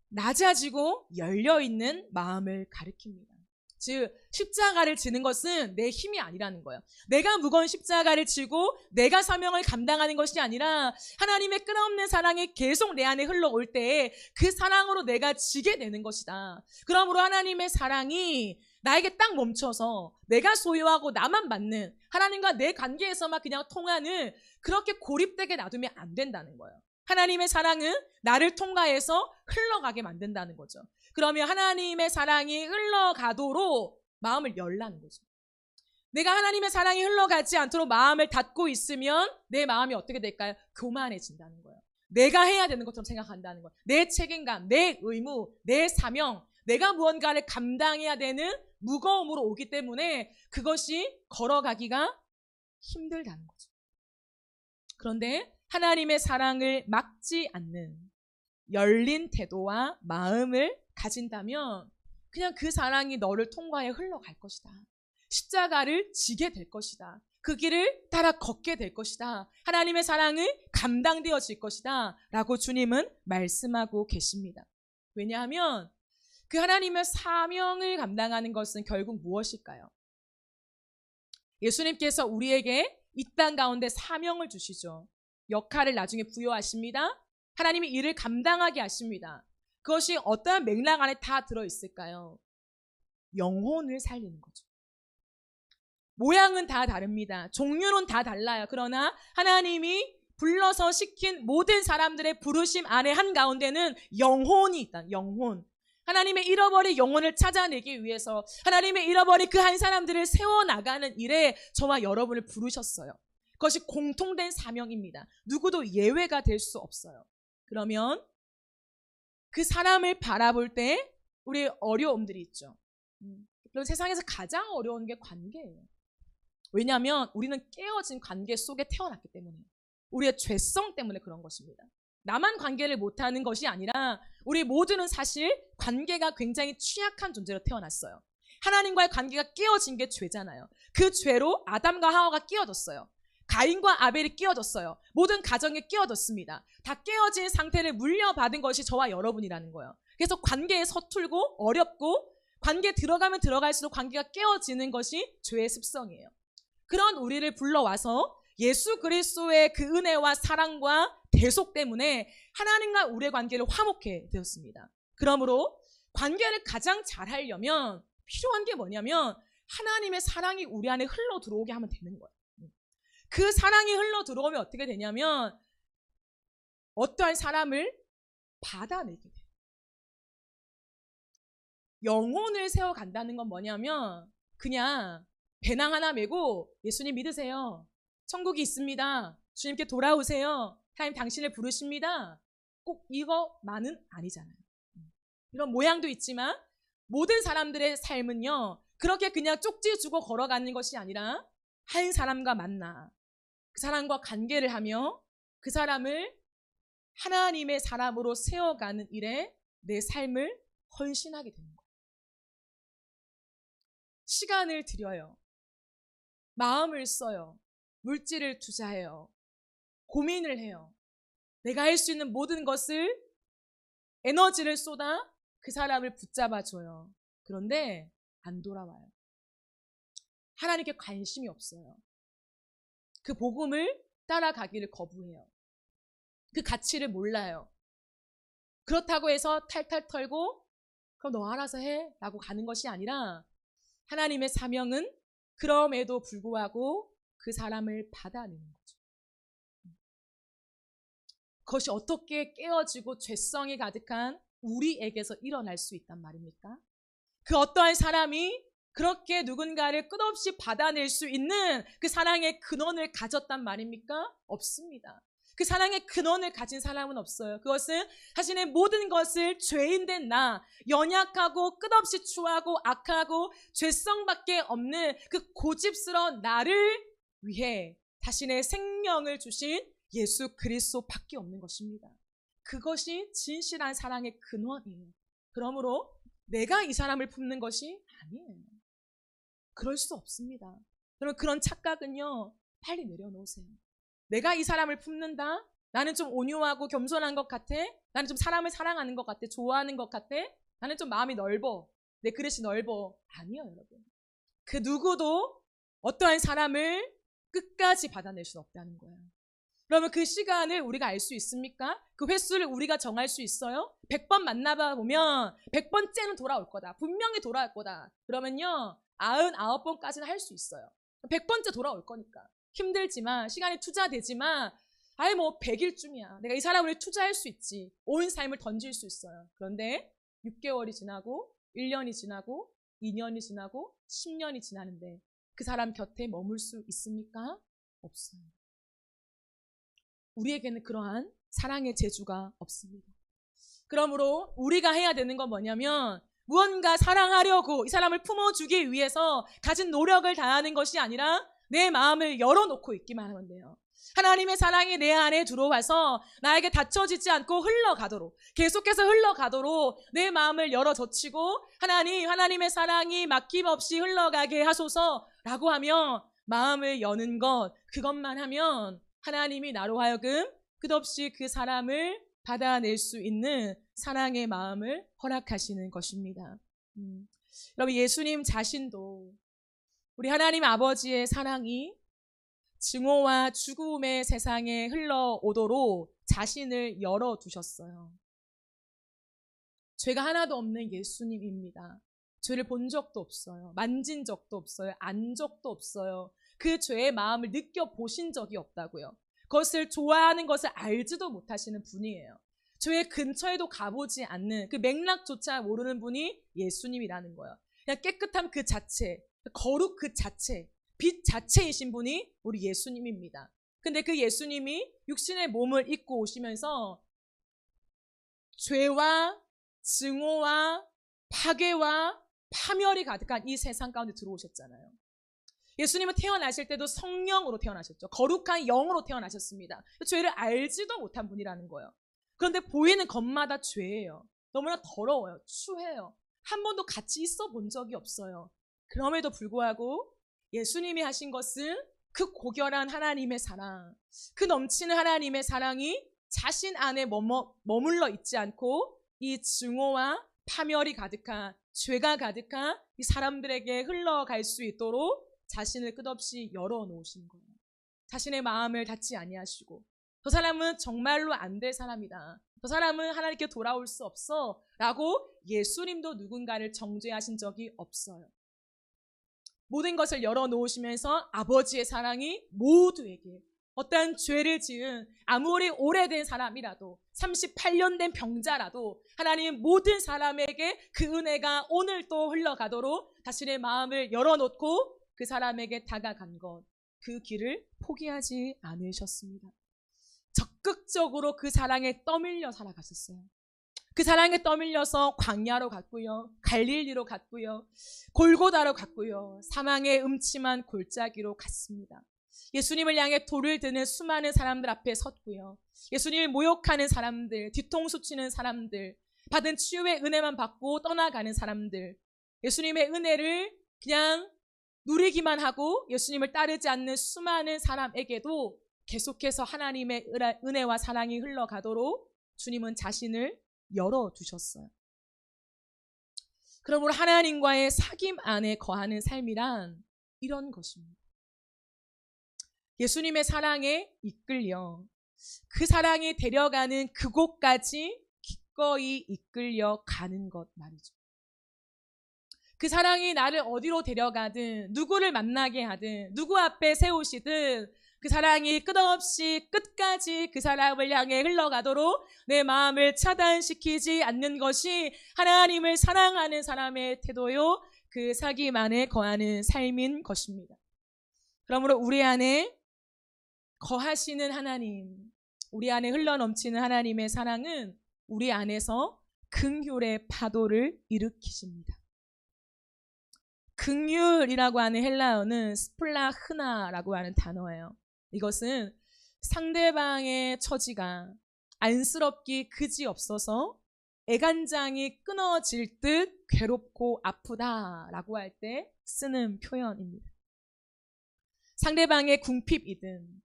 낮아지고 열려있는 마음을 가리킵니다. 즉 십자가를 지는 것은 내 힘이 아니라는 거예요. 내가 무거운 십자가를 지고 내가 사명을 감당하는 것이 아니라 하나님의 끝없는 사랑이 계속 내 안에 흘러올 때에 그 사랑으로 내가 지게 되는 것이다. 그러므로 하나님의 사랑이 나에게 딱 멈춰서 내가 소유하고 나만 받는 하나님과 내 관계에서만 그냥 통하는 그렇게 고립되게 놔두면 안 된다는 거예요. 하나님의 사랑은 나를 통과해서 흘러가게 만든다는 거죠. 그러면 하나님의 사랑이 흘러가도록 마음을 열라는 거죠. 내가 하나님의 사랑이 흘러가지 않도록 마음을 닫고 있으면 내 마음이 어떻게 될까요? 교만해진다는 거예요. 내가 해야 되는 것처럼 생각한다는 거예요. 내 책임감, 내 의무, 내 사명, 내가 무언가를 감당해야 되는 무거움으로 오기 때문에 그것이 걸어가기가 힘들다는 거죠. 그런데 하나님의 사랑을 막지 않는 열린 태도와 마음을 가진다면 그냥 그 사랑이 너를 통과해 흘러갈 것이다. 십자가를 지게 될 것이다. 그 길을 따라 걷게 될 것이다. 하나님의 사랑을 감당되어질 것이다. 라고 주님은 말씀하고 계십니다. 왜냐하면 그 하나님의 사명을 감당하는 것은 결국 무엇일까요? 예수님께서 우리에게 이 땅 가운데 사명을 주시죠. 역할을 나중에 부여하십니다. 하나님이 일을 감당하게 하십니다. 그것이 어떠한 맥락 안에 다 들어있을까요? 영혼을 살리는 거죠. 모양은 다 다릅니다. 종류는 다 달라요. 그러나 하나님이 불러서 시킨 모든 사람들의 부르심 안에 한가운데는 영혼이 있다. 영혼. 하나님의 잃어버린 영혼을 찾아내기 위해서 하나님의 잃어버린 그 한 사람들을 세워나가는 일에 저와 여러분을 부르셨어요. 그것이 공통된 사명입니다. 누구도 예외가 될 수 없어요. 그러면 그 사람을 바라볼 때 우리 어려움들이 있죠. 그럼 세상에서 가장 어려운 게 관계예요. 왜냐하면 우리는 깨어진 관계 속에 태어났기 때문에, 우리의 죄성 때문에 그런 것입니다. 나만 관계를 못하는 것이 아니라 우리 모두는 사실 관계가 굉장히 취약한 존재로 태어났어요. 하나님과의 관계가 깨어진 게 죄잖아요. 그 죄로 아담과 하와가 깨어졌어요. 가인과 아벨이 깨어졌어요. 모든 가정에 깨어졌습니다. 다 깨어진 상태를 물려받은 것이 저와 여러분이라는 거예요. 그래서 관계에 서툴고 어렵고 관계에 들어가면 들어갈수록 관계가 깨어지는 것이 죄의 습성이에요. 그런 우리를 불러와서 예수 그리스도의 그 은혜와 사랑과 대속 때문에 하나님과 우리의 관계를 화목해 되었습니다. 그러므로 관계를 가장 잘 하려면 필요한 게 뭐냐면 하나님의 사랑이 우리 안에 흘러 들어오게 하면 되는 거예요. 그 사랑이 흘러 들어오면 어떻게 되냐면 어떠한 사람을 받아내게 돼요. 영혼을 세워간다는 건 뭐냐면 그냥 배낭 하나 메고 예수님 믿으세요. 천국이 있습니다. 주님께 돌아오세요. 하나님 당신을 부르십니다. 꼭 이거만은 아니잖아요. 이런 모양도 있지만 모든 사람들의 삶은요, 그렇게 그냥 쪽지 주고 걸어가는 것이 아니라 한 사람과 만나 그 사람과 관계를 하며 그 사람을 하나님의 사람으로 세워가는 일에 내 삶을 헌신하게 되는 거예요. 시간을 들여요. 마음을 써요. 물질을 투자해요. 고민을 해요. 내가 할 수 있는 모든 것을 에너지를 쏟아 그 사람을 붙잡아줘요. 그런데 안 돌아와요. 하나님께 관심이 없어요. 그 복음을 따라가기를 거부해요. 그 가치를 몰라요. 그렇다고 해서 탈탈 털고 그럼 너 알아서 해 라고 가는 것이 아니라 하나님의 사명은 그럼에도 불구하고 그 사람을 받아내는 거죠. 그것이 어떻게 깨어지고 죄성이 가득한 우리에게서 일어날 수 있단 말입니까? 그 어떠한 사람이 그렇게 누군가를 끝없이 받아낼 수 있는 그 사랑의 근원을 가졌단 말입니까? 없습니다. 그 사랑의 근원을 가진 사람은 없어요. 그것은 자신의 모든 것을 죄인된 나, 연약하고 끝없이 추하고 악하고 죄성밖에 없는 그 고집스러운 나를 위해 자신의 생명을 주신 예수 그리스도밖에 없는 것입니다. 그것이 진실한 사랑의 근원이에요. 그러므로 내가 이 사람을 품는 것이 아니에요. 그럴 수 없습니다. 여러분, 그런 착각은요, 빨리 내려놓으세요. 내가 이 사람을 품는다? 나는 좀 온유하고 겸손한 것 같아? 나는 좀 사람을 사랑하는 것 같아? 좋아하는 것 같아? 나는 좀 마음이 넓어. 내 그릇이 넓어. 아니요, 여러분. 그 누구도 어떠한 사람을 끝까지 받아낼 수 없다는 거예요. 그러면 그 시간을 우리가 알 수 있습니까? 그 횟수를 우리가 정할 수 있어요? 100번 만나봐 보면 100번째는 돌아올 거다. 분명히 돌아올 거다. 그러면요, 99번까지는 할 수 있어요. 100번째 돌아올 거니까. 힘들지만, 시간이 투자되지만, 아예 뭐 100일쯤이야. 내가 이 사람을 투자할 수 있지. 온 삶을 던질 수 있어요. 그런데 6개월이 지나고, 1년이 지나고, 2년이 지나고, 10년이 지나는데 그 사람 곁에 머물 수 있습니까? 없어요. 우리에게는 그러한 사랑의 재주가 없습니다. 그러므로 우리가 해야 되는 건 뭐냐면 무언가 사랑하려고 이 사람을 품어주기 위해서 가진 노력을 다하는 것이 아니라 내 마음을 열어놓고 있기만 하면 돼요. 하나님의 사랑이 내 안에 들어와서 나에게 닫혀지지 않고 흘러가도록, 계속해서 흘러가도록 내 마음을 열어 젖히고 하나님의 사랑이 막힘없이 흘러가게 하소서라고 하며 마음을 여는 것, 그것만 하면 하나님이 나로 하여금 끝없이 그 사람을 받아낼 수 있는 사랑의 마음을 허락하시는 것입니다. 여러분, 예수님 자신도 우리 하나님 아버지의 사랑이 증오와 죽음의 세상에 흘러오도록 자신을 열어두셨어요. 죄가 하나도 없는 예수님입니다. 죄를 본 적도 없어요. 만진 적도 없어요. 안 적도 없어요. 그 죄의 마음을 느껴보신 적이 없다고요. 그것을 좋아하는 것을 알지도 못하시는 분이에요. 죄의 근처에도 가보지 않는 그 맥락조차 모르는 분이 예수님이라는 거예요. 그냥 깨끗함 그 자체, 거룩 그 자체, 빛 자체이신 분이 우리 예수님입니다. 근데 그 예수님이 육신의 몸을 입고 오시면서 죄와 증오와 파괴와 파멸이 가득한 이 세상 가운데 들어오셨잖아요. 예수님은 태어나실 때도 성령으로 태어나셨죠. 거룩한 영으로 태어나셨습니다. 죄를 알지도 못한 분이라는 거예요. 그런데 보이는 것마다 죄예요. 너무나 더러워요. 추해요. 한 번도 같이 있어 본 적이 없어요. 그럼에도 불구하고 예수님이 하신 것은 그 고결한 하나님의 사랑, 그 넘치는 하나님의 사랑이 자신 안에 머물러 있지 않고 이 증오와 파멸이 가득한, 죄가 가득한 이 사람들에게 흘러갈 수 있도록 자신을 끝없이 열어놓으신 거예요. 자신의 마음을 닫지 아니하시고, 저 사람은 정말로 안 될 사람이다, 저 사람은 하나님께 돌아올 수 없어 라고 예수님도 누군가를 정죄하신 적이 없어요. 모든 것을 열어놓으시면서 아버지의 사랑이 모두에게, 어떠한 죄를 지은 아무리 오래된 사람이라도 38년 된 병자라도 하나님 모든 사람에게 그 은혜가 오늘 또 흘러가도록 자신의 마음을 열어놓고 그 사람에게 다가간 것, 그 길을 포기하지 않으셨습니다. 적극적으로 그 사랑에 떠밀려 살아갔었어요. 그 사랑에 떠밀려서 광야로 갔고요, 갈릴리로 갔고요, 골고다로 갔고요, 사망의 음침한 골짜기로 갔습니다. 예수님을 향해 돌을 드는 수많은 사람들 앞에 섰고요, 예수님을 모욕하는 사람들, 뒤통수 치는 사람들, 받은 치유의 은혜만 받고 떠나가는 사람들, 예수님의 은혜를 그냥 누리기만 하고 예수님을 따르지 않는 수많은 사람에게도 계속해서 하나님의 은혜와 사랑이 흘러가도록 주님은 자신을 열어두셨어요. 그러므로 하나님과의 사귐 안에 거하는 삶이란 이런 것입니다. 예수님의 사랑에 이끌려 그 사랑이 데려가는 그곳까지 기꺼이 이끌려 가는 것 말이죠. 그 사랑이 나를 어디로 데려가든, 누구를 만나게 하든, 누구 앞에 세우시든 그 사랑이 끝없이 끝까지 그 사람을 향해 흘러가도록 내 마음을 차단시키지 않는 것이 하나님을 사랑하는 사람의 태도요, 그 사귐 안에 거하는 삶인 것입니다. 그러므로 우리 안에 거하시는 하나님, 우리 안에 흘러넘치는 하나님의 사랑은 우리 안에서 긍휼의 파도를 일으키십니다. 긍휼이라고 하는 헬라어는 스플라흐나라고 하는 단어예요. 이것은 상대방의 처지가 안쓰럽기 그지없어서 애간장이 끊어질 듯 괴롭고 아프다라고 할 때 쓰는 표현입니다. 상대방의 궁핍이든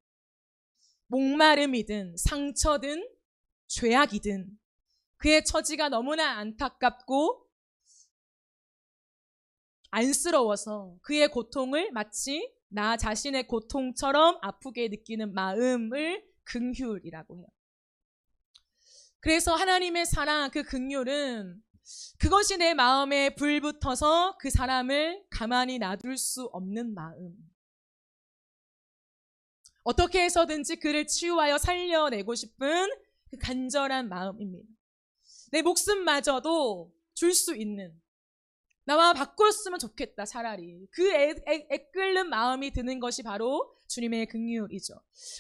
목마름이든 상처든 죄악이든 그의 처지가 너무나 안타깝고 안쓰러워서 그의 고통을 마치 나 자신의 고통처럼 아프게 느끼는 마음을 긍휼이라고 해요. 그래서 하나님의 사랑, 그 긍휼은 그것이 내 마음에 불붙어서 그 사람을 가만히 놔둘 수 없는 마음. 어떻게 해서든지 그를 치유하여 살려내고 싶은 그 간절한 마음입니다. 내 목숨마저도 줄 수 있는, 나와 바꿨으면 좋겠다 차라리, 그 애끓는 마음이 드는 것이 바로 주님의 긍휼이죠.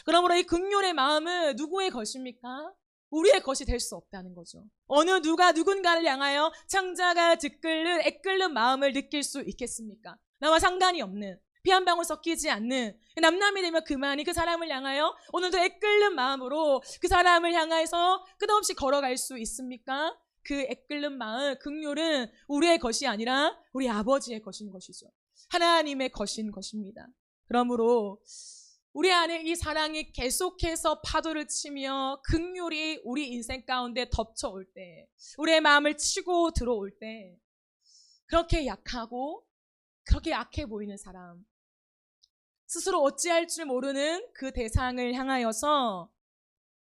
그러므로 이 긍휼의 마음은 누구의 것입니까? 우리의 것이 될 수 없다는 거죠. 어느 누가 누군가를 향하여 창자가 애끓는 마음을 느낄 수 있겠습니까? 나와 상관이 없는, 피 한 방울 섞이지 않는, 남남이 되면 그만이 그 사람을 향하여 오늘도 애끓는 마음으로 그 사람을 향해서 끝없이 걸어갈 수 있습니까? 그 애끓는 마음, 긍휼은 우리의 것이 아니라 우리 아버지의 것인 것이죠. 하나님의 것인 것입니다. 그러므로 우리 안에 이 사랑이 계속해서 파도를 치며 긍휼이 우리 인생 가운데 덮쳐올 때, 우리의 마음을 치고 들어올 때, 그렇게 약하고 그렇게 약해 보이는 사람, 스스로 어찌할 줄 모르는 그 대상을 향하여서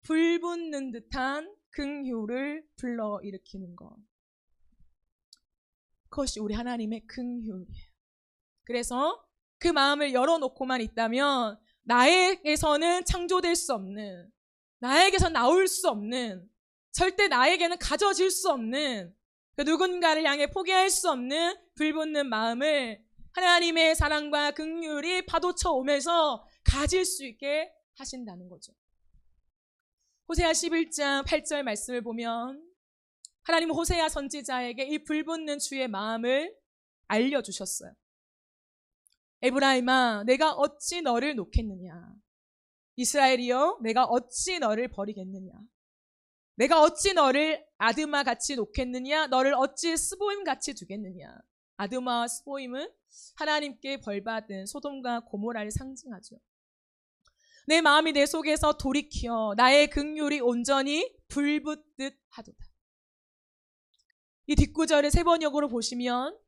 불붙는 듯한 긍휼을 불러일으키는 것, 그것이 우리 하나님의 긍휼이에요. 그래서 그 마음을 열어놓고만 있다면 나에게서는 창조될 수 없는, 나에게서 나올 수 없는, 절대 나에게는 가져질 수 없는 그 누군가를 향해 포기할 수 없는 불붙는 마음을 하나님의 사랑과 긍휼이 파도쳐 오면서 가질 수 있게 하신다는 거죠. 호세아 11장 8절 말씀을 보면 하나님은 호세아 선지자에게 이 불붙는 주의 마음을 알려주셨어요. 에브라임아, 내가 어찌 너를 놓겠느냐? 이스라엘이여, 내가 어찌 너를 버리겠느냐? 내가 어찌 너를 아드마 같이 놓겠느냐? 너를 어찌 스보임 같이 두겠느냐? 아드마와 스보임은 하나님께 벌받은 소돔과 고모라를 상징하죠. 내 마음이 내 속에서 돌이켜 나의 긍휼이 온전히 불붙듯 하도다. 이 뒷구절을 세 번역으로 보시면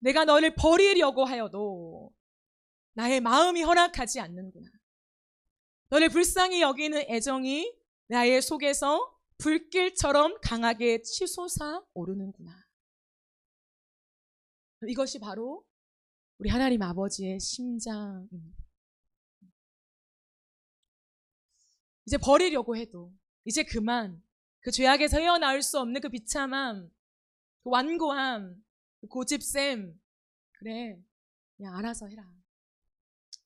내가 너를 버리려고 하여도 나의 마음이 허락하지 않는구나. 너를 불쌍히 여기는 애정이 나의 속에서 불길처럼 강하게 치솟아 오르는구나. 이것이 바로 우리 하나님 아버지의 심장입니다. 이제 버리려고 해도 이제 그만, 그 죄악에서 헤어나올 수 없는 그 비참함, 그 완고함, 그 고집셈, 그래, 그냥 알아서 해라.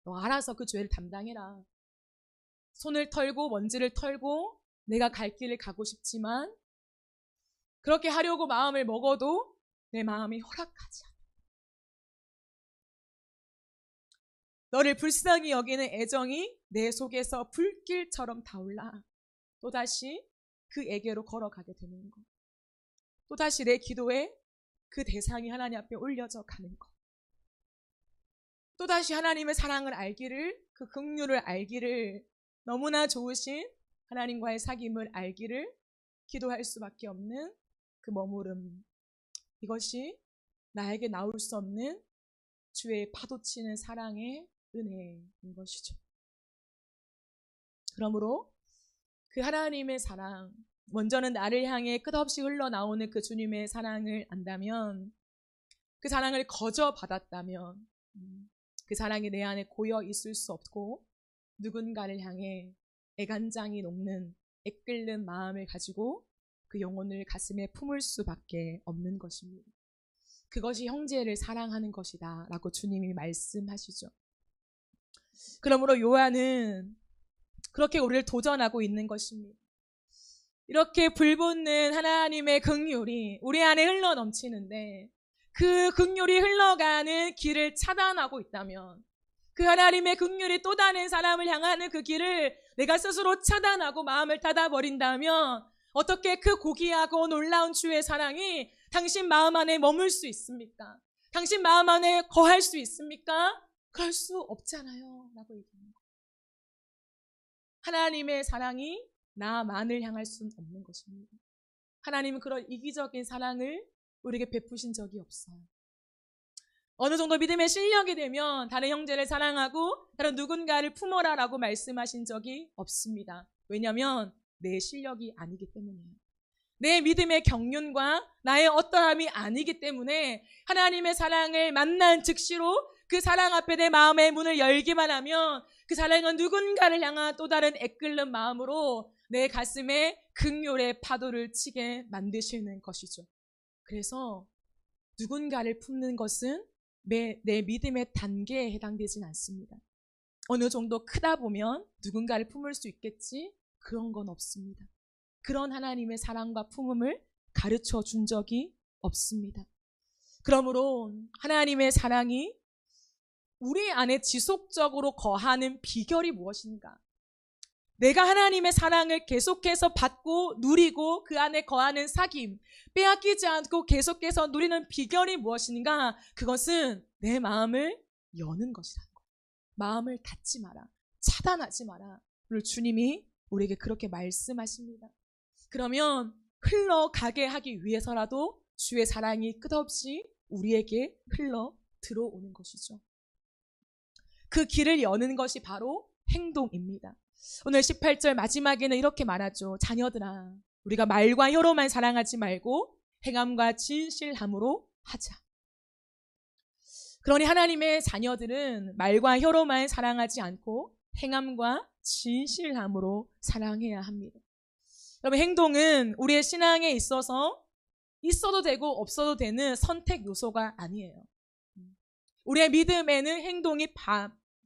너 알아서 그 죄를 담당해라. 손을 털고 먼지를 털고 내가 갈 길을 가고 싶지만 그렇게 하려고 마음을 먹어도 내 마음이 허락하지 않아. 너를 불쌍히 여기는 애정이 내 속에서 불길처럼 타올라 또다시 그에게로 걸어가게 되는 것, 또다시 내 기도에 그 대상이 하나님 앞에 올려져 가는 것, 또다시 하나님의 사랑을 알기를, 그 긍휼을 알기를, 너무나 좋으신 하나님과의 사귐을 알기를 기도할 수밖에 없는 그 머무름, 이것이 나에게 나올 수 없는 주의 파도치는 사랑의 은혜인 것이죠. 그러므로 그 하나님의 사랑, 먼저는 나를 향해 끝없이 흘러나오는 그 주님의 사랑을 안다면, 그 사랑을 거저 받았다면 그 사랑이 내 안에 고여 있을 수 없고 누군가를 향해 애간장이 녹는 애끓는 마음을 가지고 그 영혼을 가슴에 품을 수밖에 없는 것입니다. 그것이 형제를 사랑하는 것이다 라고 주님이 말씀하시죠. 그러므로 요한은 그렇게 우리를 도전하고 있는 것입니다. 이렇게 불붙는 하나님의 긍휼이 우리 안에 흘러넘치는데 그 긍휼이 흘러가는 길을 차단하고 있다면, 그 하나님의 긍휼이 또 다른 사람을 향하는 그 길을 내가 스스로 차단하고 마음을 닫아버린다면 어떻게 그 고귀하고 놀라운 주의 사랑이 당신 마음 안에 머물 수 있습니까? 당신 마음 안에 거할 수 있습니까? 그럴 수 없잖아요 라고 얘기합니다. 하나님의 사랑이 나만을 향할 수는 없는 것입니다. 하나님은 그런 이기적인 사랑을 우리에게 베푸신 적이 없어요. 어느 정도 믿음의 실력이 되면 다른 형제를 사랑하고 다른 누군가를 품어라 라고 말씀하신 적이 없습니다. 왜냐하면 내 실력이 아니기 때문이에요. 내 믿음의 경륜과 나의 어떠함이 아니기 때문에 하나님의 사랑을 만난 즉시로 그 사랑 앞에 내 마음의 문을 열기만 하면 그 사랑은 누군가를 향한 또 다른 애끓는 마음으로 내 가슴에 긍휼의 파도를 치게 만드시는 것이죠. 그래서 누군가를 품는 것은 내 믿음의 단계에 해당되진 않습니다. 어느 정도 크다 보면 누군가를 품을 수 있겠지? 그런 건 없습니다. 그런 하나님의 사랑과 품음을 가르쳐 준 적이 없습니다. 그러므로 하나님의 사랑이 우리 안에 지속적으로 거하는 비결이 무엇인가? 내가 하나님의 사랑을 계속해서 받고 누리고 그 안에 거하는 사귐, 빼앗기지 않고 계속해서 누리는 비결이 무엇인가? 그것은 내 마음을 여는 것이라는 거예요. 마음을 닫지 마라. 차단하지 마라. 오늘 주님이 우리에게 그렇게 말씀하십니다. 그러면 흘러가게 하기 위해서라도 주의 사랑이 끝없이 우리에게 흘러 들어오는 것이죠. 그 길을 여는 것이 바로 행동입니다. 오늘 18절 마지막에는 이렇게 말하죠. 자녀들아, 우리가 말과 혀로만 사랑하지 말고 행함과 진실함으로 하자. 그러니 하나님의 자녀들은 말과 혀로만 사랑하지 않고 행함과 진실함으로 사랑해야 합니다. 여러분, 행동은 우리의 신앙에 있어서 있어도 되고 없어도 되는 선택 요소가 아니에요. 우리의 믿음에는 행동이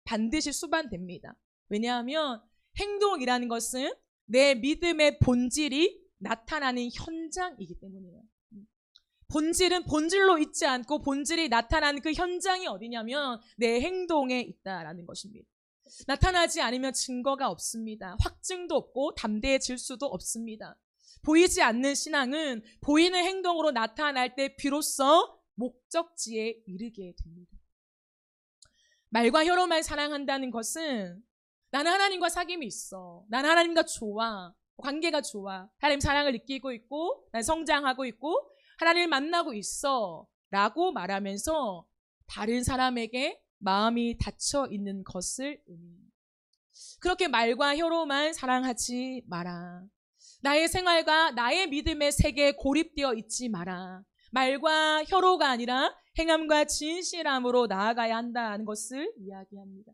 반드시 수반됩니다. 왜냐하면 행동이라는 것은 내 믿음의 본질이 나타나는 현장이기 때문이에요. 본질은 본질로 있지 않고 본질이 나타나는 그 현장이 어디냐면 내 행동에 있다라는 것입니다. 나타나지 않으면 증거가 없습니다. 확증도 없고 담대해질 수도 없습니다. 보이지 않는 신앙은 보이는 행동으로 나타날 때 비로소 목적지에 이르게 됩니다. 말과 혀로만 사랑한다는 것은 나는 하나님과 사귐이 있어. 나는 하나님과 좋아. 관계가 좋아. 하나님 사랑을 느끼고 있고 난 성장하고 있고 하나님을 만나고 있어 라고 말하면서 다른 사람에게 마음이 닫혀 있는 것을 의미해요. 그렇게 말과 혀로만 사랑하지 마라. 나의 생활과 나의 믿음의 세계에 고립되어 있지 마라. 말과 혀로가 아니라 행함과 진실함으로 나아가야 한다는 것을 이야기합니다.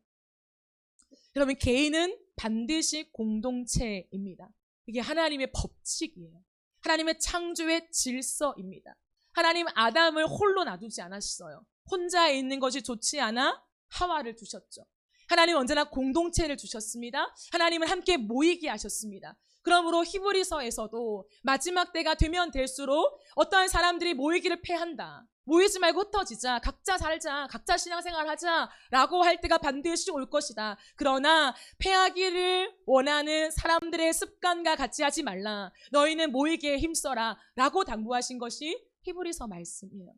여러분, 개인은 반드시 공동체입니다. 이게 하나님의 법칙이에요. 하나님의 창조의 질서입니다. 하나님 아담을 홀로 놔두지 않았어요. 혼자 있는 것이 좋지 않아 하와를 두셨죠. 하나님은 언제나 공동체를 주셨습니다. 하나님은 함께 모이게 하셨습니다. 그러므로 히브리서에서도 마지막 때가 되면 될수록 어떠한 사람들이 모이기를 패한다. 모이지 말고 흩어지자. 각자 살자. 각자 신앙생활하자. 라고 할 때가 반드시 올 것이다. 그러나 패하기를 원하는 사람들의 습관과 같이 하지 말라. 너희는 모이기에 힘써라. 라고 당부하신 것이 히브리서 말씀이에요.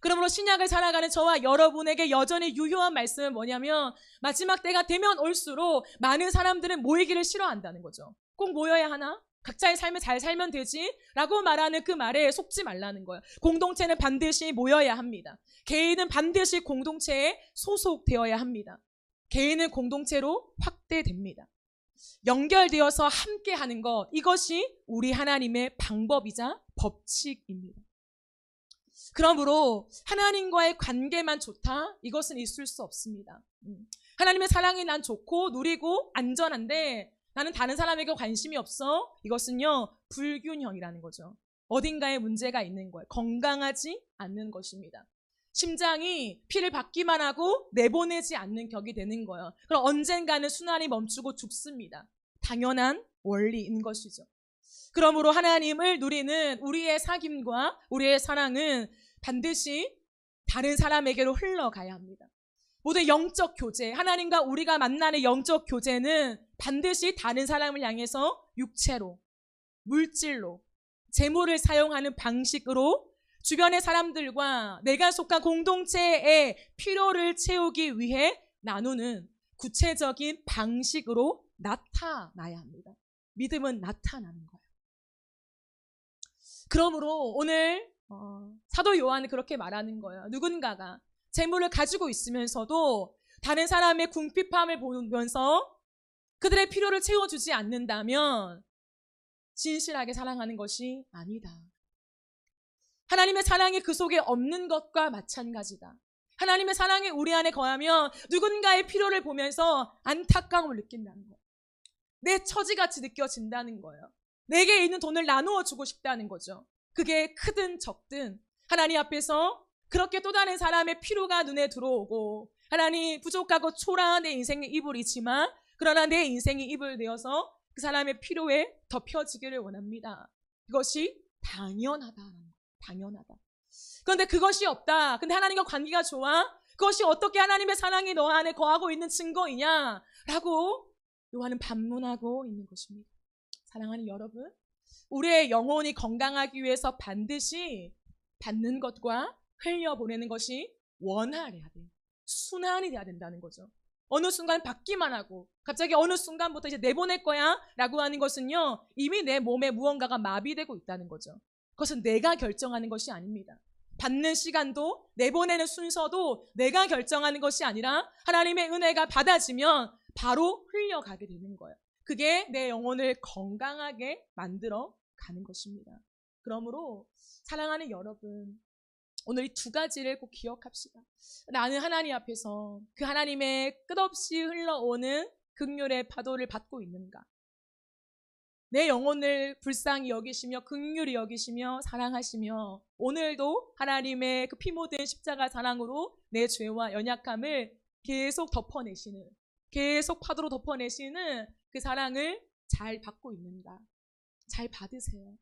그러므로 신약을 살아가는 저와 여러분에게 여전히 유효한 말씀은 뭐냐면 마지막 때가 되면 올수록 많은 사람들은 모이기를 싫어한다는 거죠. 꼭 모여야 하나? 각자의 삶을 잘 살면 되지? 라고 말하는 그 말에 속지 말라는 거예요. 공동체는 반드시 모여야 합니다. 개인은 반드시 공동체에 소속되어야 합니다. 개인은 공동체로 확대됩니다. 연결되어서 함께하는 것, 이것이 우리 하나님의 방법이자 법칙입니다. 그러므로 하나님과의 관계만 좋다? 이것은 있을 수 없습니다. 하나님의 사랑이 난 좋고 누리고 안전한데 나는 다른 사람에게 관심이 없어? 이것은요, 불균형이라는 거죠. 어딘가에 문제가 있는 거예요. 건강하지 않는 것입니다. 심장이 피를 받기만 하고 내보내지 않는 격이 되는 거예요. 그럼 언젠가는 순환이 멈추고 죽습니다. 당연한 원리인 것이죠. 그러므로 하나님을 누리는 우리의 사귐과 우리의 사랑은 반드시 다른 사람에게로 흘러가야 합니다. 모든 영적 교제, 하나님과 우리가 만나는 영적 교제는 반드시 다른 사람을 향해서 육체로, 물질로, 재물을 사용하는 방식으로 주변의 사람들과 내가 속한 공동체의 필요를 채우기 위해 나누는 구체적인 방식으로 나타나야 합니다. 믿음은 나타나는 거예요. 그러므로 오늘 사도 요한은 그렇게 말하는 거예요. 누군가가 재물을 가지고 있으면서도 다른 사람의 궁핍함을 보면서 그들의 필요를 채워주지 않는다면 진실하게 사랑하는 것이 아니다. 하나님의 사랑이 그 속에 없는 것과 마찬가지다. 하나님의 사랑이 우리 안에 거하면 누군가의 필요를 보면서 안타까움을 느낀다는 거예요. 내 처지같이 느껴진다는 거예요. 내게 있는 돈을 나누어 주고 싶다는 거죠. 그게 크든 적든 하나님 앞에서 그렇게 또 다른 사람의 필요가 눈에 들어오고 하나님 부족하고 초라한 내 인생의 이불이지만 그러나 내 인생이 이불 되어서 그 사람의 필요에 덮여지기를 원합니다. 그것이 당연하다라는 거예요. 당연하다. 그런데 그것이 없다. 근데 하나님과 관계가 좋아? 그것이 어떻게 하나님의 사랑이 너 안에 거하고 있는 증거이냐? 라고 요한은 반문하고 있는 것입니다. 사랑하는 여러분, 우리의 영혼이 건강하기 위해서 반드시 받는 것과 흘려보내는 것이 원활해야 돼요. 순환이 돼야 된다는 거죠. 어느 순간 받기만 하고 갑자기 어느 순간부터 이제 내보낼 거야 라고 하는 것은요, 이미 내 몸에 무언가가 마비되고 있다는 거죠. 그것은 내가 결정하는 것이 아닙니다. 받는 시간도 내보내는 순서도 내가 결정하는 것이 아니라 하나님의 은혜가 받아지면 바로 흘려가게 되는 거예요. 그게 내 영혼을 건강하게 만들어 가는 것입니다. 그러므로 사랑하는 여러분, 오늘 이 두 가지를 꼭 기억합시다. 나는 하나님 앞에서 그 하나님의 끝없이 흘러오는 긍휼의 파도를 받고 있는가? 내 영혼을 불쌍히 여기시며 긍휼히 여기시며 사랑하시며 오늘도 하나님의 그 피 묻은 십자가 사랑으로 내 죄와 연약함을 계속 덮어내시는, 계속 파도로 덮어내시는 그 사랑을 잘 받고 있는가? 잘 받으세요.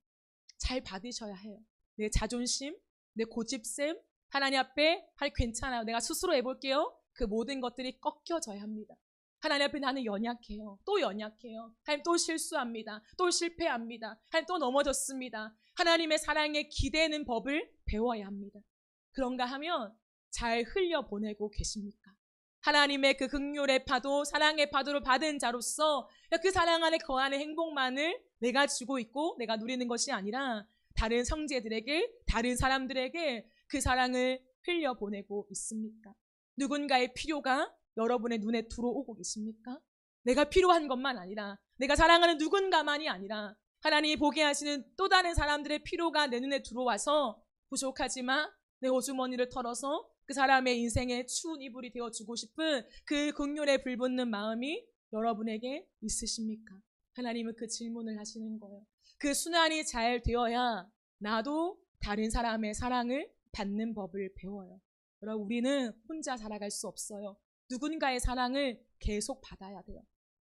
잘 받으셔야 해요. 내 자존심, 내 고집셈, 하나님 앞에 괜찮아요. 내가 스스로 해볼게요. 그 모든 것들이 꺾여져야 합니다. 하나님 앞에 나는 연약해요. 또 연약해요. 하나님 또 실수합니다. 또 실패합니다. 하나님 또 넘어졌습니다. 하나님의 사랑에 기대는 법을 배워야 합니다. 그런가 하면 잘 흘려보내고 계십니까? 하나님의 그 긍휼의 파도, 사랑의 파도를 받은 자로서 그 사랑 안에 거하는 행복만을 내가 주고 있고 내가 누리는 것이 아니라 다른 형제들에게, 다른 사람들에게 그 사랑을 흘려보내고 있습니까? 누군가의 필요가 여러분의 눈에 들어오고 계십니까? 내가 필요한 것만 아니라, 내가 사랑하는 누군가만이 아니라 하나님이 보게 하시는 또 다른 사람들의 필요가 내 눈에 들어와서 부족하지만 내 호주머니를 털어서 그 사람의 인생에 추운 이불이 되어주고 싶은 그 긍휼에 불붙는 마음이 여러분에게 있으십니까? 하나님은 그 질문을 하시는 거예요. 그 순환이 잘 되어야 나도 다른 사람의 사랑을 받는 법을 배워요. 여러분, 우리는 혼자 살아갈 수 없어요. 누군가의 사랑을 계속 받아야 돼요.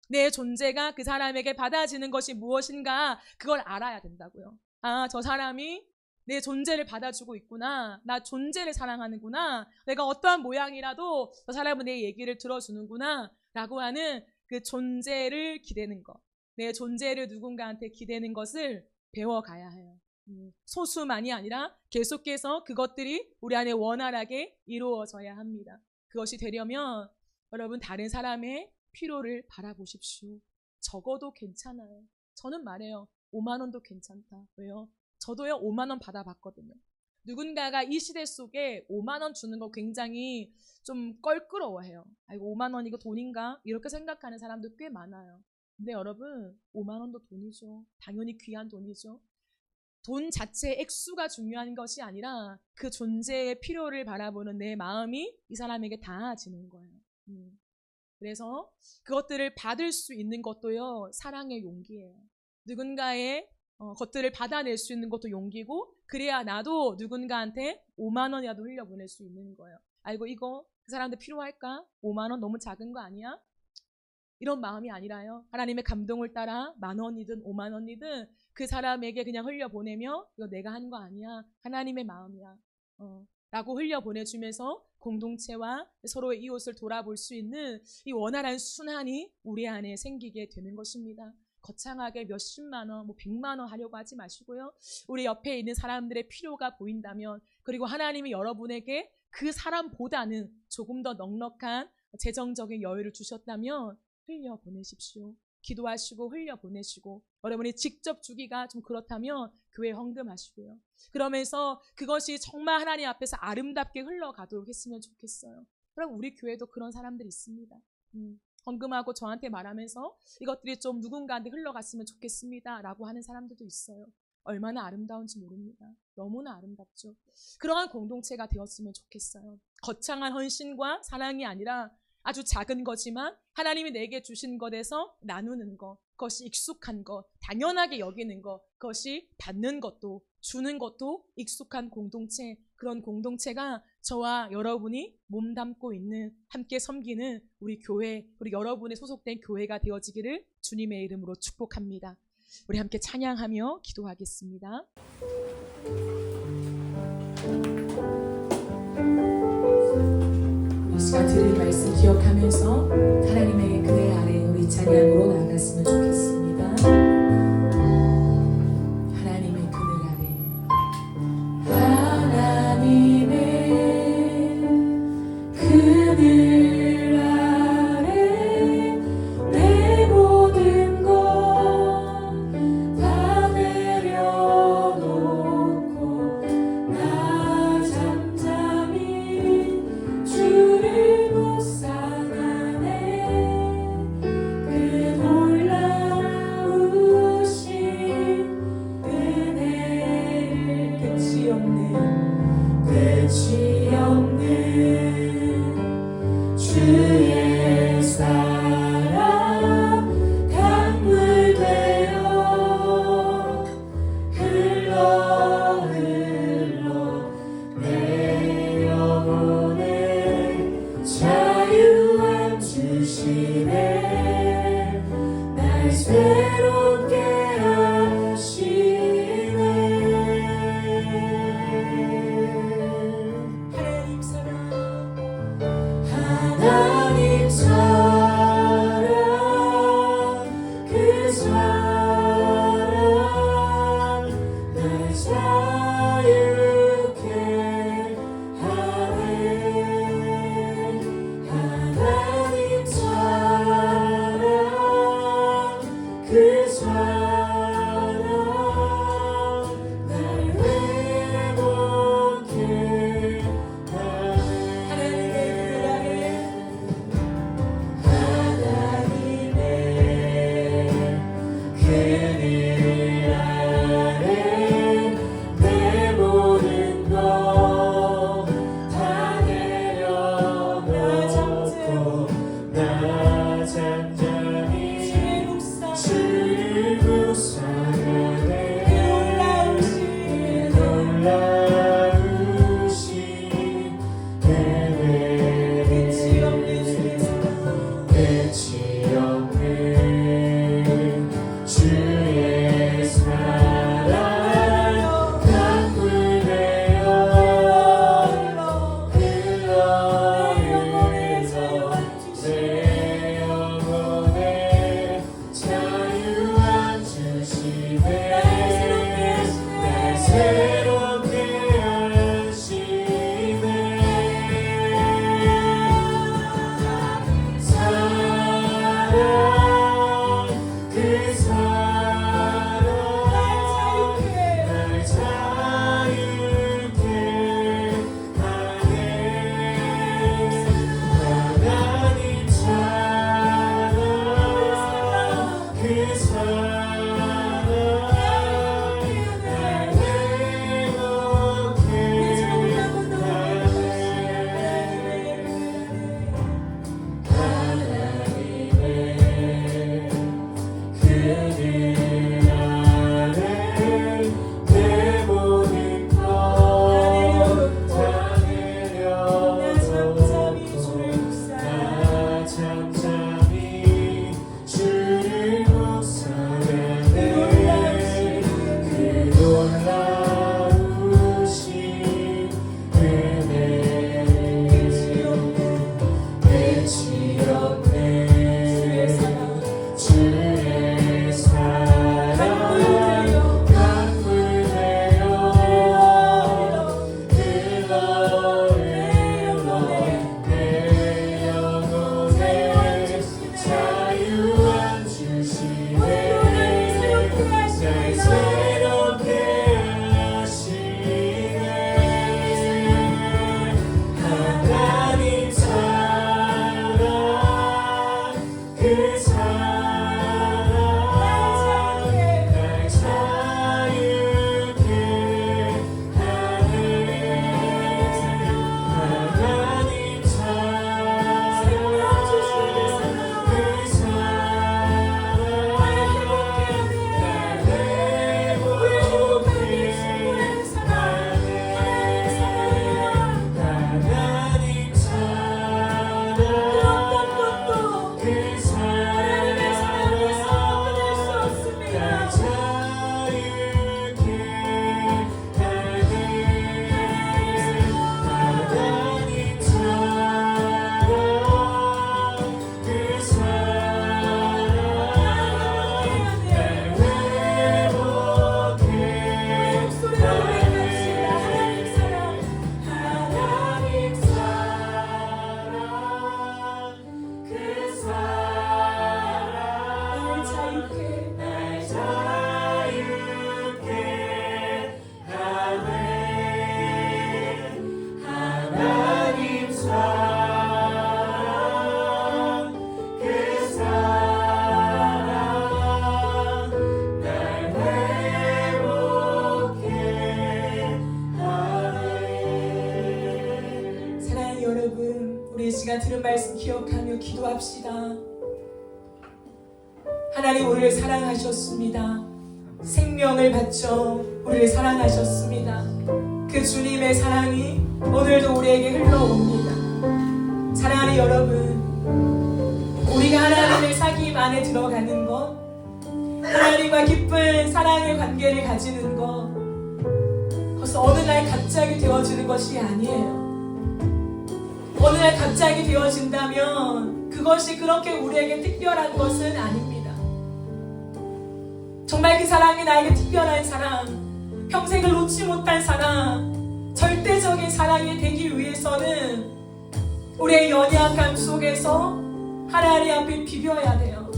내 존재가 그 사람에게 받아지는 것이 무엇인가 그걸 알아야 된다고요. 아, 저 사람이 내 존재를 받아주고 있구나. 나 존재를 사랑하는구나. 내가 어떠한 모양이라도 저 사람은 내 얘기를 들어주는구나 라고 하는 그 존재를 기대는 것, 내 존재를 누군가한테 기대는 것을 배워가야 해요. 소수만이 아니라 계속해서 그것들이 우리 안에 원활하게 이루어져야 합니다. 그것이 되려면 여러분 다른 사람의 필요를 바라보십시오. 적어도 괜찮아요. 저는 말해요. 5만 원도 괜찮다. 왜요? 저도요 5만 원 받아봤거든요. 누군가가 이 시대 속에 5만 원 주는 거 굉장히 좀 껄끄러워해요. 아이고 5만 원 이거 돈인가? 이렇게 생각하는 사람도 꽤 많아요. 근데 여러분 5만 원도 돈이죠. 당연히 귀한 돈이죠. 돈 자체의 액수가 중요한 것이 아니라 그 존재의 필요를 바라보는 내 마음이 이 사람에게 닿아지는 거예요. 그래서 그것들을 받을 수 있는 것도요 사랑의 용기예요. 누군가의 것들을 받아낼 수 있는 것도 용기고, 그래야 나도 누군가한테 5만 원이라도 흘려보낼 수 있는 거예요. 아이고 이거 그 사람한테 필요할까? 5만 원 너무 작은 거 아니야? 이런 마음이 아니라요. 하나님의 감동을 따라 10,000원이든 5만 원이든 그 사람에게 그냥 흘려보내며 이거 내가 한 거 아니야. 하나님의 마음이야. 라고 흘려보내주면서 공동체와 서로의 이웃을 돌아볼 수 있는 이 원활한 순환이 우리 안에 생기게 되는 것입니다. 거창하게 몇십만 원, 100만 원 하려고 하지 마시고요. 우리 옆에 있는 사람들의 필요가 보인다면, 그리고 하나님이 여러분에게 그 사람보다는 조금 더 넉넉한 재정적인 여유를 주셨다면 흘려보내십시오. 기도하시고 흘려보내시고, 여러분이 직접 주기가 좀 그렇다면 교회 헌금하시고요. 그러면서 그것이 정말 하나님 앞에서 아름답게 흘러가도록 했으면 좋겠어요. 그럼 우리 교회도 그런 사람들이 있습니다. 헌금하고 저한테 말하면서 이것들이 좀 누군가한테 흘러갔으면 좋겠습니다 라고 하는 사람들도 있어요. 얼마나 아름다운지 모릅니다. 너무나 아름답죠. 그러한 공동체가 되었으면 좋겠어요. 거창한 헌신과 사랑이 아니라 아주 작은 거지만 하나님이 내게 주신 것에서 나누는 것, 그것이 익숙한 것, 당연하게 여기는 것, 그것이 받는 것도 주는 것도 익숙한 공동체, 그런 공동체가 저와 여러분이 몸담고 있는, 함께 섬기는 우리 교회, 우리 여러분의 소속된 교회가 되어지기를 주님의 이름으로 축복합니다. 우리 함께 찬양하며 기도하겠습니다. 이 시간 들은 말씀 기억하면서 하나님의 그네 아래 우리 찬양으로 나아갔으면 좋겠습니다. 하나님의 그늘 아래, 하나님의 그늘 아래 내 모든 것 다 내려놓고 나 잠잠히 주를 묵상하네. 그 놀라우신 은혜를 끝이 없는 주의 사랑 강물 되어 흘러 내 영혼에 자유함 주시네. 날 새롭게 하시네. 하나님 사랑, 하나님 우리 이 시간 들은 말씀 기억하며 기도합시다. 하나님 우리를 사랑하셨습니다. 생명을 바쳐 우리를 사랑하셨습니다. 그 주님의 사랑이 오늘도 우리에게 흘러옵니다. 사랑하는 여러분, 우리가 하나님의 사귐 안에 들어가는 것, 하나님과 깊은 사랑의 관계를 가지는 것, 그것은 어느 날 갑자기 되어지는 것이 아니에요. 어느 날 갑자기 되어진다면 그것이 그렇게 우리에게 특별한 것은 아닙니다. 정말 그 사랑이 나에게 특별한 사랑, 평생을 놓지 못할 사랑, 절대적인 사랑이 되기 위해서는 우리의 연약함 속에서 하나님 앞에 비벼야 돼요.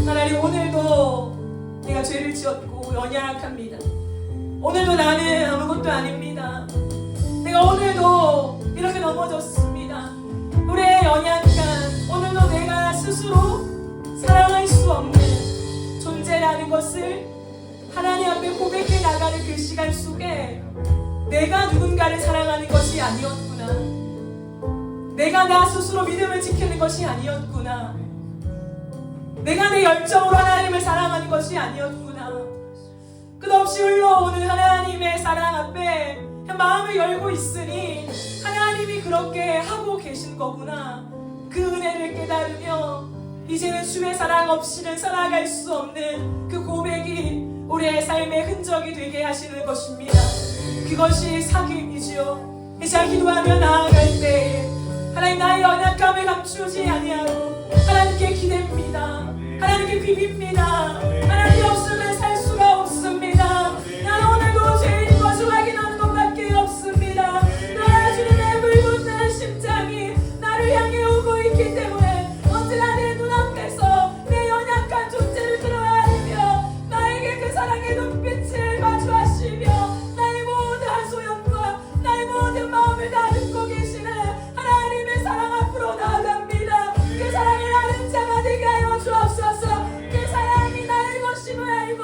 하나님, 오늘도 내가 죄를 지었고 연약합니다. 오늘도 나는 아무것도 아닙니다. 내가 오늘도 이렇게 넘어졌습니다. 우리의 연약함, 오늘도 내가 스스로 사랑할 수 없는 존재라는 것을 하나님 앞에 고백해 나가는 그 시간 속에 내가 누군가를 사랑하는 것이 아니었구나, 내가 나 스스로 믿음을 지키는 것이 아니었구나, 내가 내 열정으로 하나님을 사랑하는 것이 아니었구나, 끝없이 흘러오는 하나님의 사랑 앞에 마음을 열고 있으니 하나님이 그렇게 하고 계신 거구나, 그 은혜를 깨달으며 이제는 주의 사랑 없이는 살아갈 수 없는 그 고백이 우리의 삶의 흔적이 되게 하시는 것입니다. 그것이 사귐이지요. 이 시간 기도하며 나아갈 때 하나님, 나의 연약함을 감추지 아니하고 하나님께 기댑니다. 하나님께 비빕니다. 하나님 없으면 살 수가 없습니다. 나는 오늘도 죄인 것을 확인하는 것밖에 없습니다. 나의 주님의 불붙는 심장이 나를 향해 오고 있기 때문에 언제나 내 눈앞에서 내 연약한 존재를 드러내며 나에게 그 사랑의 눈빛을 마주하시며 나의 모든 하소연과 나의 모든 마음을 다듬고 계시는 하나님의 사랑 앞으로 나아갑니다. 그 사랑을 아는 자가 되게 하여 주옵소서. 그 사랑이 나의 것임을 알고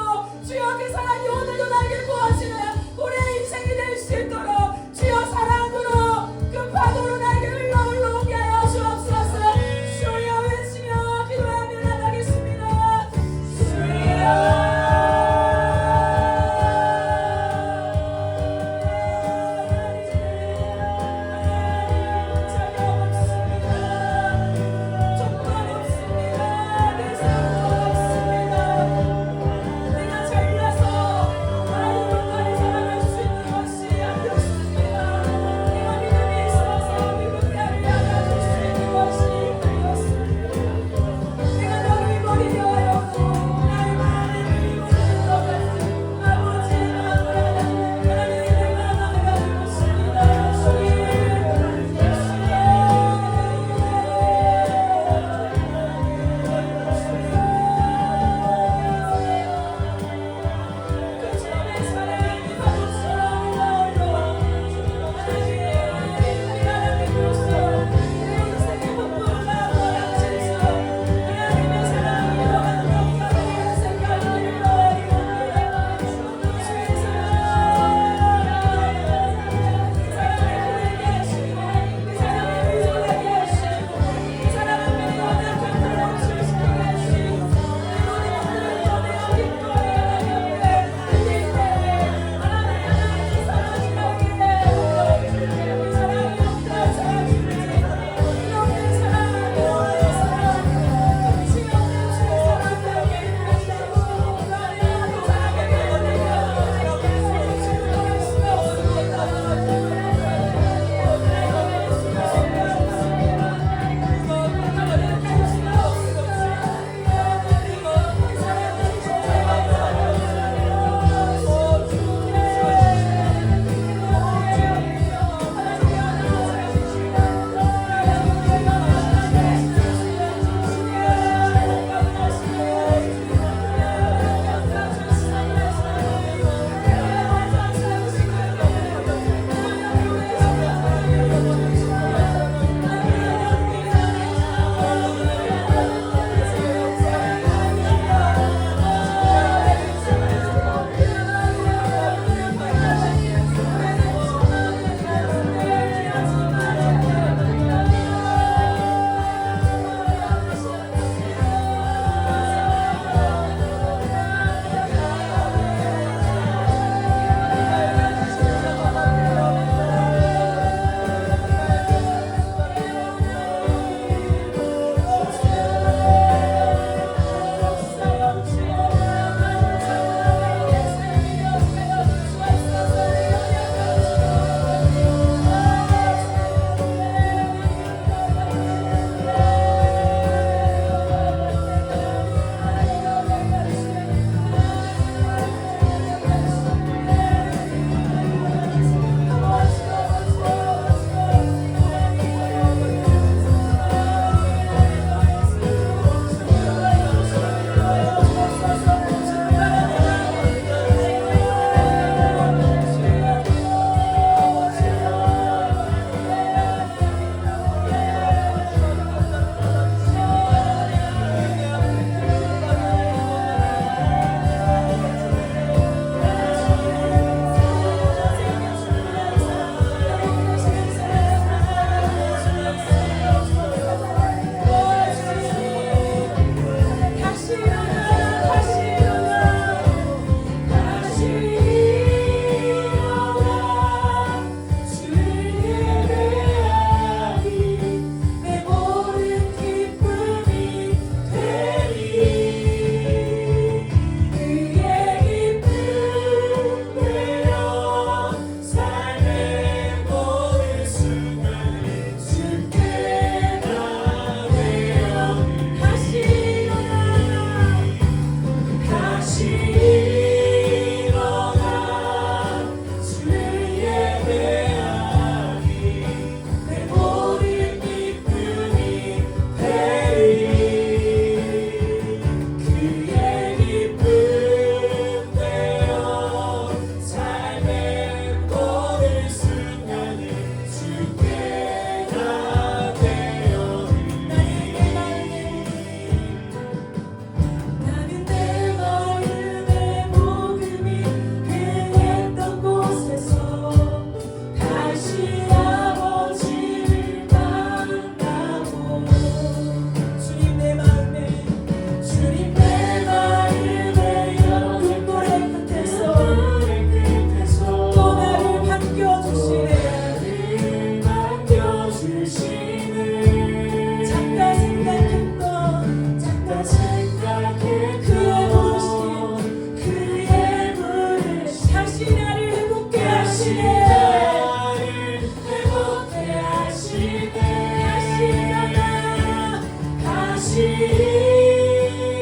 때 다시 일어나 다시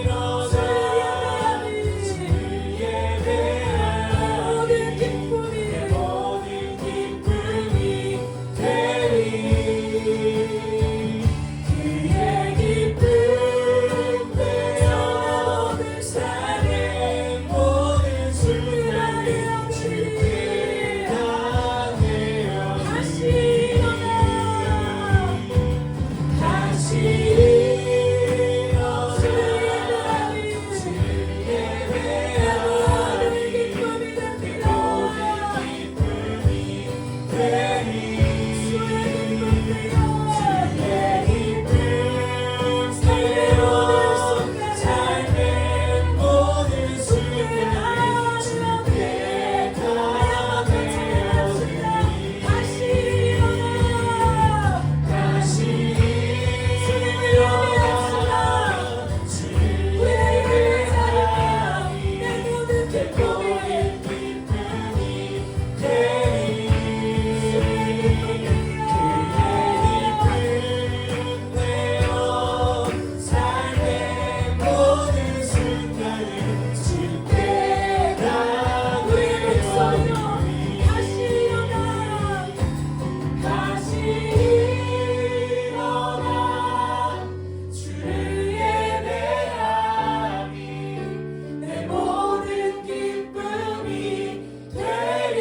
일어나 주의 예배하리 모든 기쁨이 되리 그의 기쁨 되어 삶의 모든 순간을 주께 다내어 다시 일어나 다시 일어나 주의 예배하리 모든 기쁨이 되리 주의 기쁨 되어 삶의 모든 순간을 주께 다내어드리리 다시 일어나 다시 일어나 주의 예배하리 내 모든 기쁨이 되리 삶의 모든 순간을 주께 다 우리의 목소리로 다시 일어나 다시 일어나 주를 예배하리 내 모든 기쁨이 되리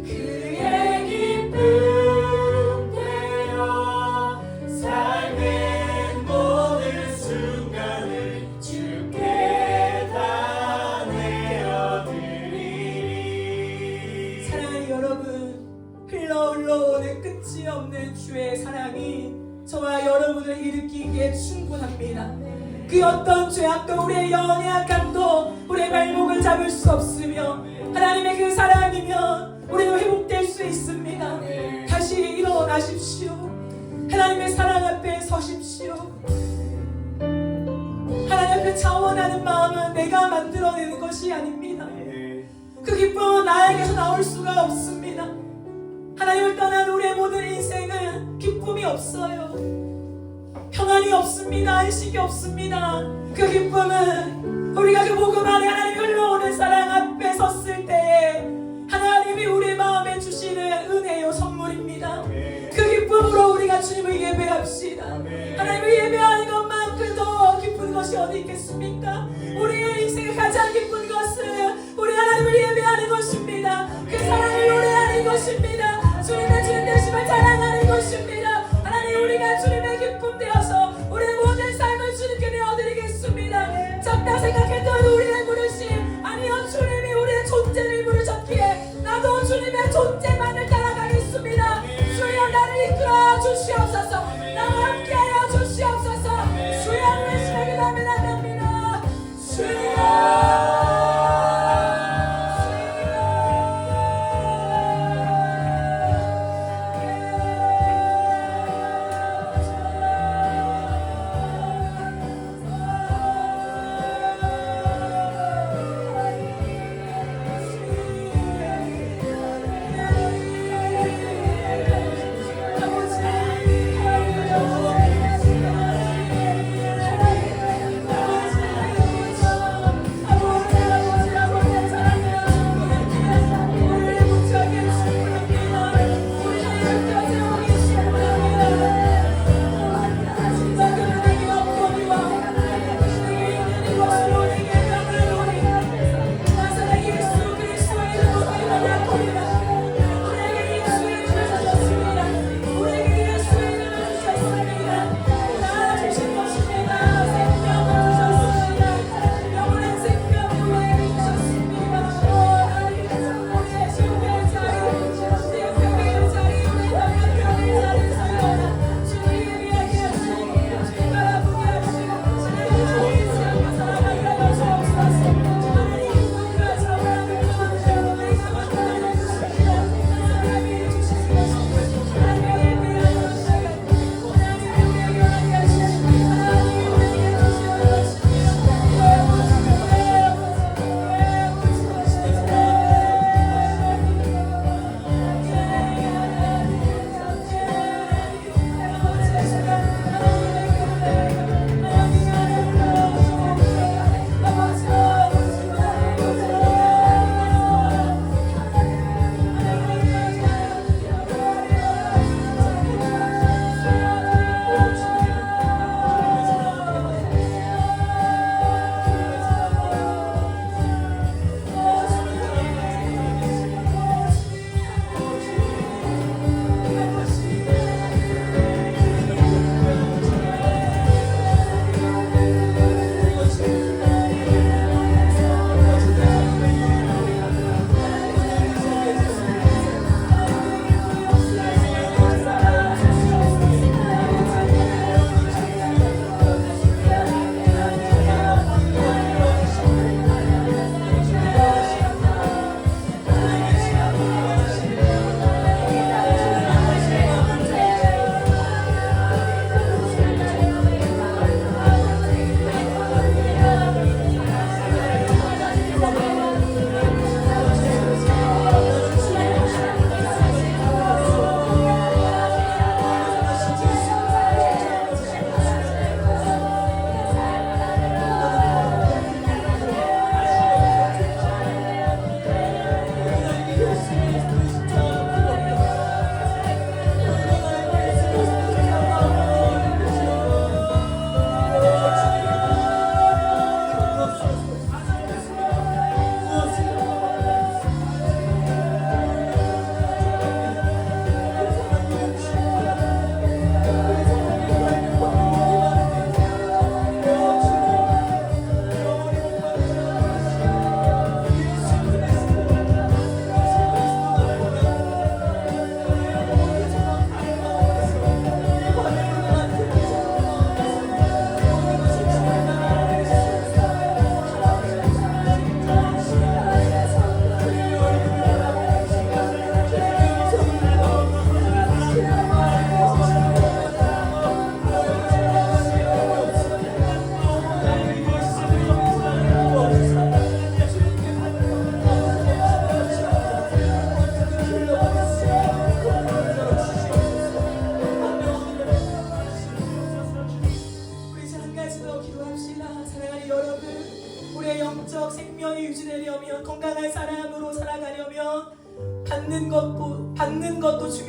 그의 기쁨 되어 삶의 모든 순간을 주께 다 내어드리리 사랑하는 여러분 흘러오는 끝이 없는 주의 사랑이 저와 여러분을 일으키기에 충분합니다. 그 어떤 죄악도 우리의 연약함도 우리의 발목을 잡을 수 없으며 하나님의 그 사랑이면 우리도 회복될 수 있습니다. 다시 일어나십시오. 하나님의 사랑 앞에 서십시오. 하나님 앞에 자원하는 마음은 내가 만들어내는 것이 아닙니다. 그 기쁨은 나에게서 나올 수가 없습니다. 하나님을 떠난 우리의 모든 인생은 기쁨이 없어요. 평안이 없습니다. 안식이 없습니다. 그 기쁨은 우리가 그 복음 안에 하나님 흘러오는 사랑 앞에 섰을 때에 하나님이 우리 마음에 주시는 은혜요 선물입니다. 그 기쁨으로 우리가 주님을 예배합시다. 하나님을 예배하는 것만큼 더 기쁜 것이 어디 있겠습니까? 우리의 인생의 가장 기쁜 것은 우리 하나님을 예배하는 것입니다. 그 사랑을 노래하는 것입니다. 주님의 주님 되심을 자랑하는 것입니다. 하나님 우리가 주님의 기쁨 되어서 우리의 모든 삶을 주님께 내어드리겠습니다. 작다 생각했던 우리의 부르심 아니요 주님이 우리의 존재를 부르셨기에 나도 주님의 존재만을 따라가겠습니다. 주여 나를 이끌어 주시옵소서. 나와 함께하여 주시옵소서. 주여 하늘의 시간이 나면 나갑니다. 주여 아버지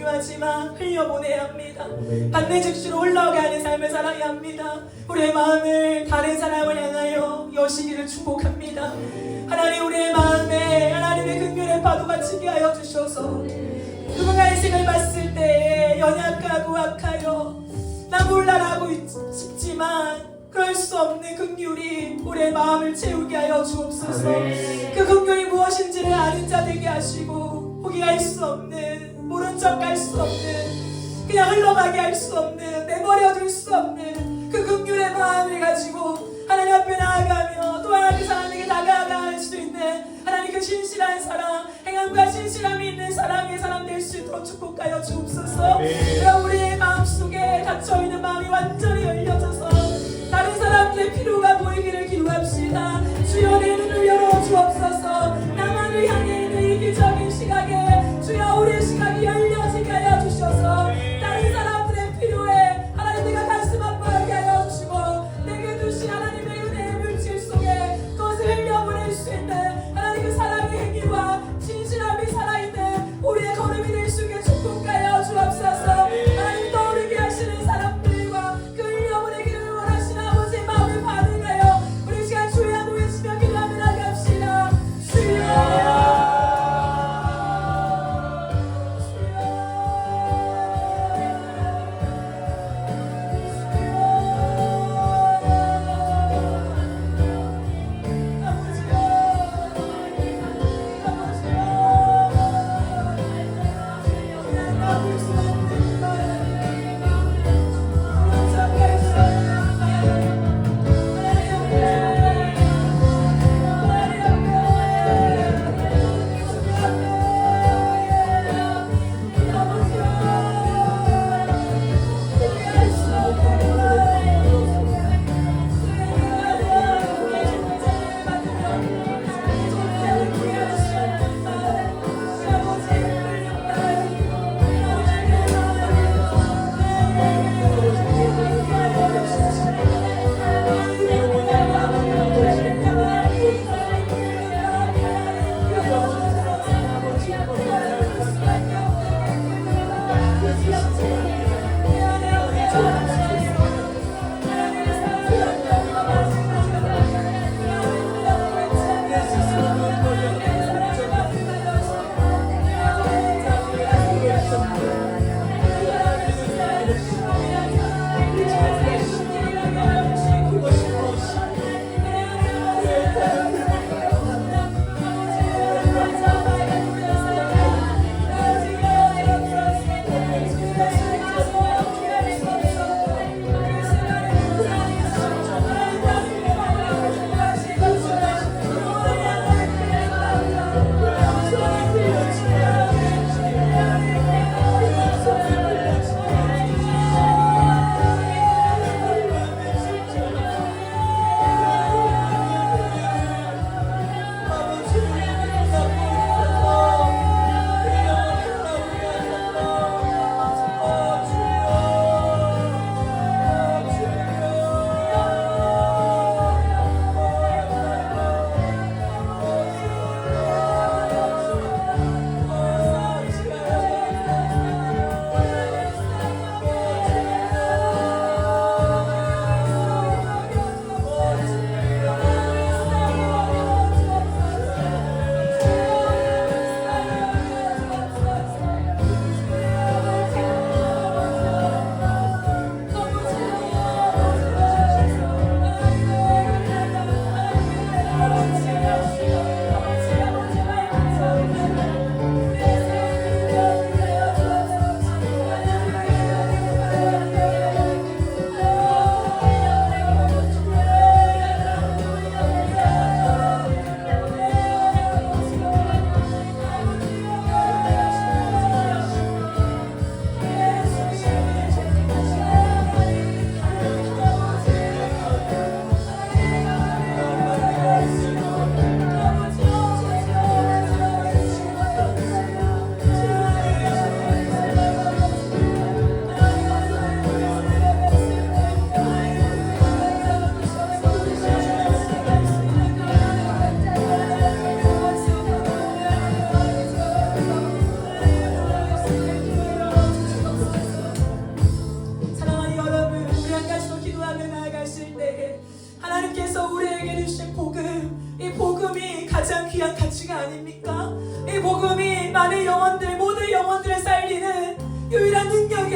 방심하지만 흘려보내야 합니다. 받는 즉시로 흘러가는 삶을 살아야 합니다. 우리의 마음을 다른 사람을 향하여 여시기를 축복합니다. 하나님, 우리의 마음에 하나님의 긍휼의 파도가 치게 하여 주셔서 누군가 인생을 봤을 때 연약하고 악하여 나 몰라라고 싶지만 그럴 수 없는 긍휼이 우리의 마음을 채우게 하여 주옵소서. 그 긍휼이 무엇인지를 아는 자 되게 하시고 포기할 수 없는, 모른 척 할 수 없는, 그냥 흘러가게 할 수 없는, 내버려둘 수 없는 그 긍휼의 마음을 가지고 하나님 앞에 나아가며 또 하나님 그 사람에게 다가갈 수 있는 하나님 그 신실한 사랑, 행함과 신실함이 있는 사랑의 사람 될 수 있도록 축복하여 주옵소서. 우리의 마음속에 닫혀있는 마음이 완전히 열려져서 다른 사람들의 필요가 보이기를 기도합시다. 주여 내 눈을 열어주옵소서. 나만을 향해 있는 이기적인 시각에 주여 우리의 시각이 열려지게 하여 주셔서 다른 사람들의 필요에 하나님 내가 가슴 아파하게 하여 주시고 내게 주신 하나님의 은혜의 물질 속에 그것을 흘려보낼 수 있는 하나님 그 사랑의 행위와 진실함이 살아있는 우리의 걸음이 될 수 있게 축복하여 주옵소서. 하나님 떠오르게 하시는 사람들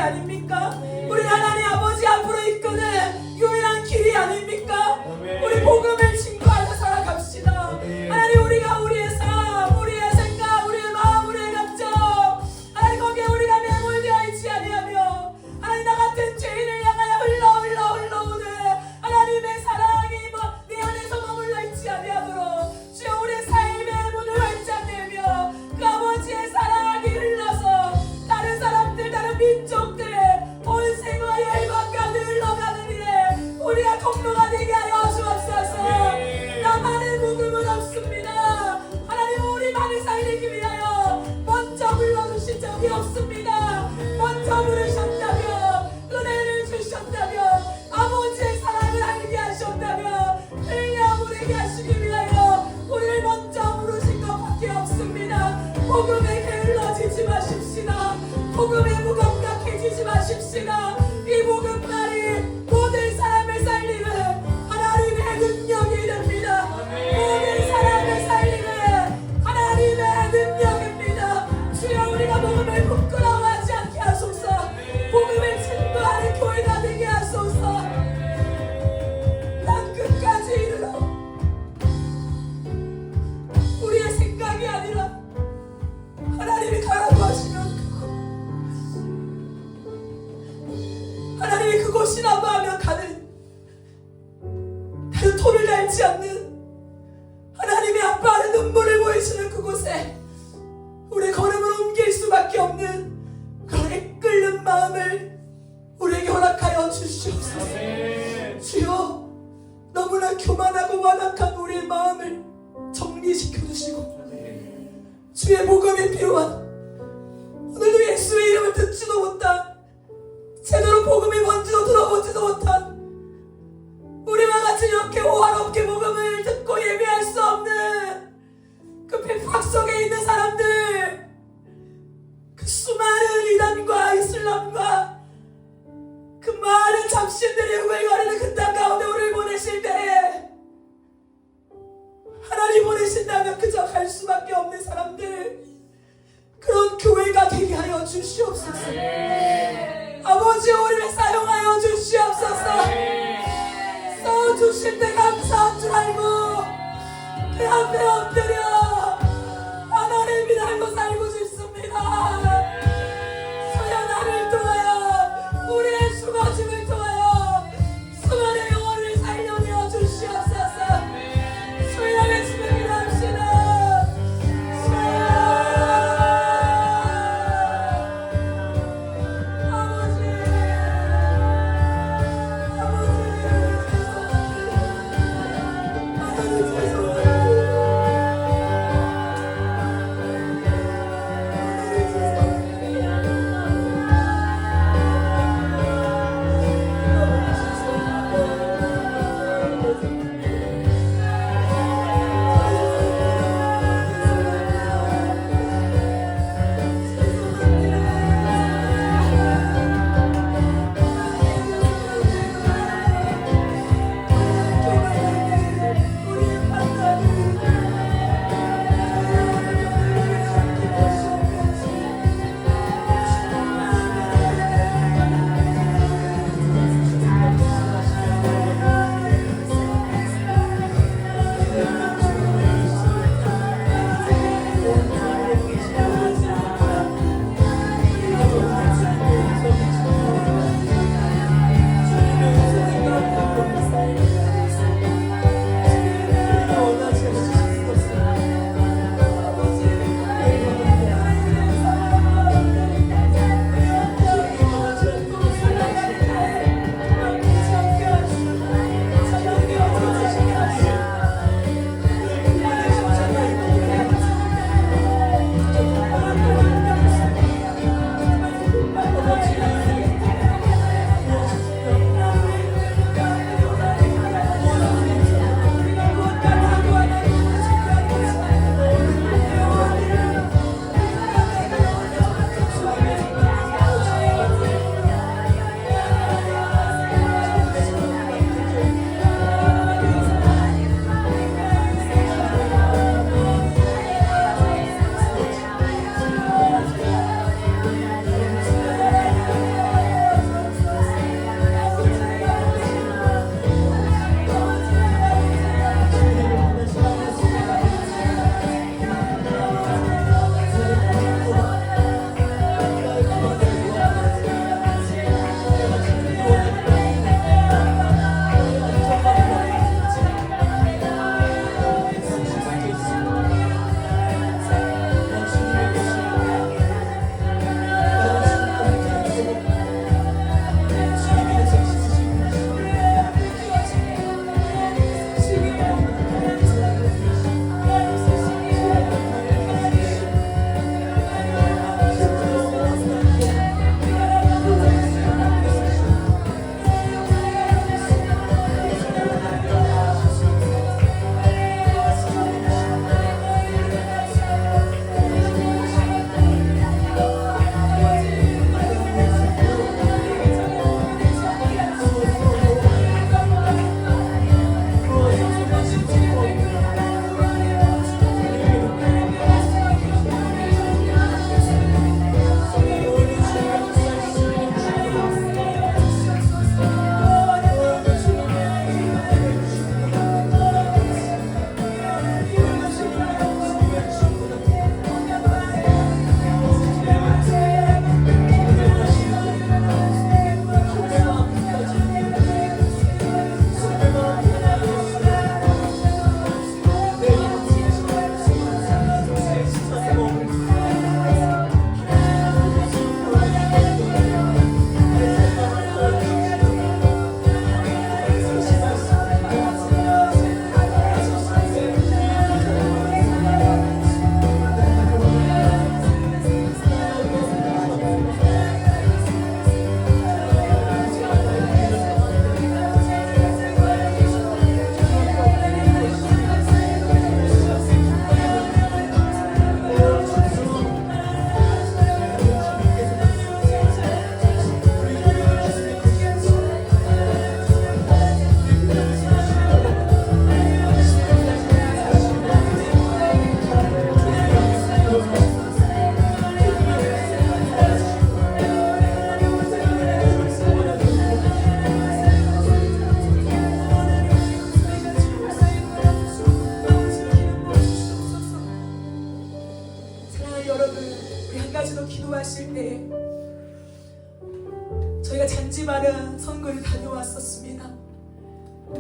아닙니까? 우리 하나님 아버지 앞으로 이끄는 유일한 길이 아닙니까? 우리 복음을 증거하며 살아갑시다. 하나님 우리가 우리의 삶, 우리의 생각, 우리의 마음, 우리의 감정 하나님 거기에 우리가 매몰되어 있지 아니하며 하나님 나 같은 죄인을 향하여 흘러오는 하나님의 사랑이 내 안에서 머물러 있지 아니하도록 주여 우리의 삶의 문을 활짝 내며 그 아버지의 사랑이 흘러서 다른 사람들, 다른 민족들 온 생활의 열방까지 흘러가는 일에 우리가 통로가 되게 하여 주옵소서. 나만의 복음은 없습니다. 하나님 우리만을 살리기 위하여 먼저 불러주신 적이 없습니다. 먼저 부르셨다며 은혜를 주셨다며 아버지의 사랑을 알게 하셨다며 흘려 보내게 하시기 위하여 우리를 먼저 부르신 것밖에 없습니다. 복음에 게을러지지 마십시다. 복음에 무감각해지지 마십시다. 이 복음만이 모든 사람을 살리는 하나님의 능력이 됩니다. 모든 사람을 살리는 하나님의 능력입니다. 주여 우리가 복음을 부끄러워하지 않게 하소서. 복음을 증거하는 교회가 되게 하소서. 땅 끝까지 이르러 우리의 생각이 아니라 하나님이 가라고 하시면 하나님이 그곳이라고 하면 가는 다른 토를 달지 않는 하나님의 아파하는 눈물을 보이시는 그곳에 우리의 걸음을 옮길 수밖에 없는 그런 애끓는 마음을 우리에게 허락하여 주시옵소서. 주여 너무나 교만하고 완악한 우리의 마음을 정리시켜 주시고 주의 복음이 필요한 오늘도 예수의 이름을 듣지도 못한 제대로 복음이 뭔지도 들어보지도 못한 우리와 같이 이렇게 호화롭게 복음을 듣고 예배할 수 없는 그 핍박 속에 있는 사람들, 그 수많은 이단과 이슬람과 그 많은 잡신들이 우글거리는 그 땅 가운데 우리를 보내실 때에 하나님 보내신다면 그저 갈 수밖에 없는 사람들, 그런 교회가 되게 하여 주시옵소서. 아버지 우리를 사용하여 주시옵소서. 써주실 때 감사한 줄 알고 그 앞에 엎드려 하나님이 알고 살고 싶습니다. 주여 나를 통하여 우리의 죽어짐을 통하여 수많은 영혼을 살려내어 주시옵소서. 주여 외치며 기도합시다. 저희가 잔지바르 선교를 다녀왔었습니다.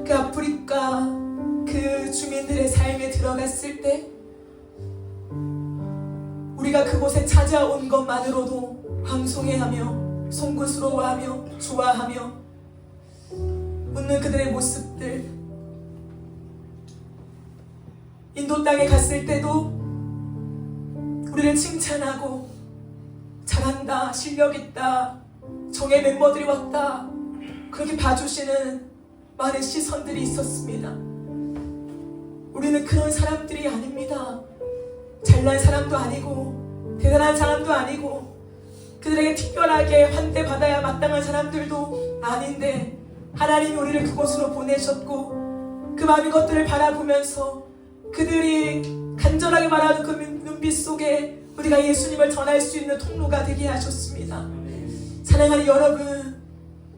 그 아프리카 그 주민들의 삶에 들어갔을 때 우리가 그곳에 찾아온 것만으로도 황송해하며 송구스러워하며 좋아하며 웃는 그들의 모습들, 인도 땅에 갔을 때도 우리를 칭찬하고 잘한다, 실력 있다, 정예 멤버들이 왔다, 그렇게 봐주시는 많은 시선들이 있었습니다. 우리는 그런 사람들이 아닙니다. 잘난 사람도 아니고 대단한 사람도 아니고 그들에게 특별하게 환대받아야 마땅한 사람들도 아닌데 하나님이 우리를 그곳으로 보내셨고 그 많은 것들을 바라보면서 그들이 간절하게 바라는 그 눈빛 속에 우리가 예수님을 전할 수 있는 통로가 되게 하셨습니다. 사랑하는 여러분,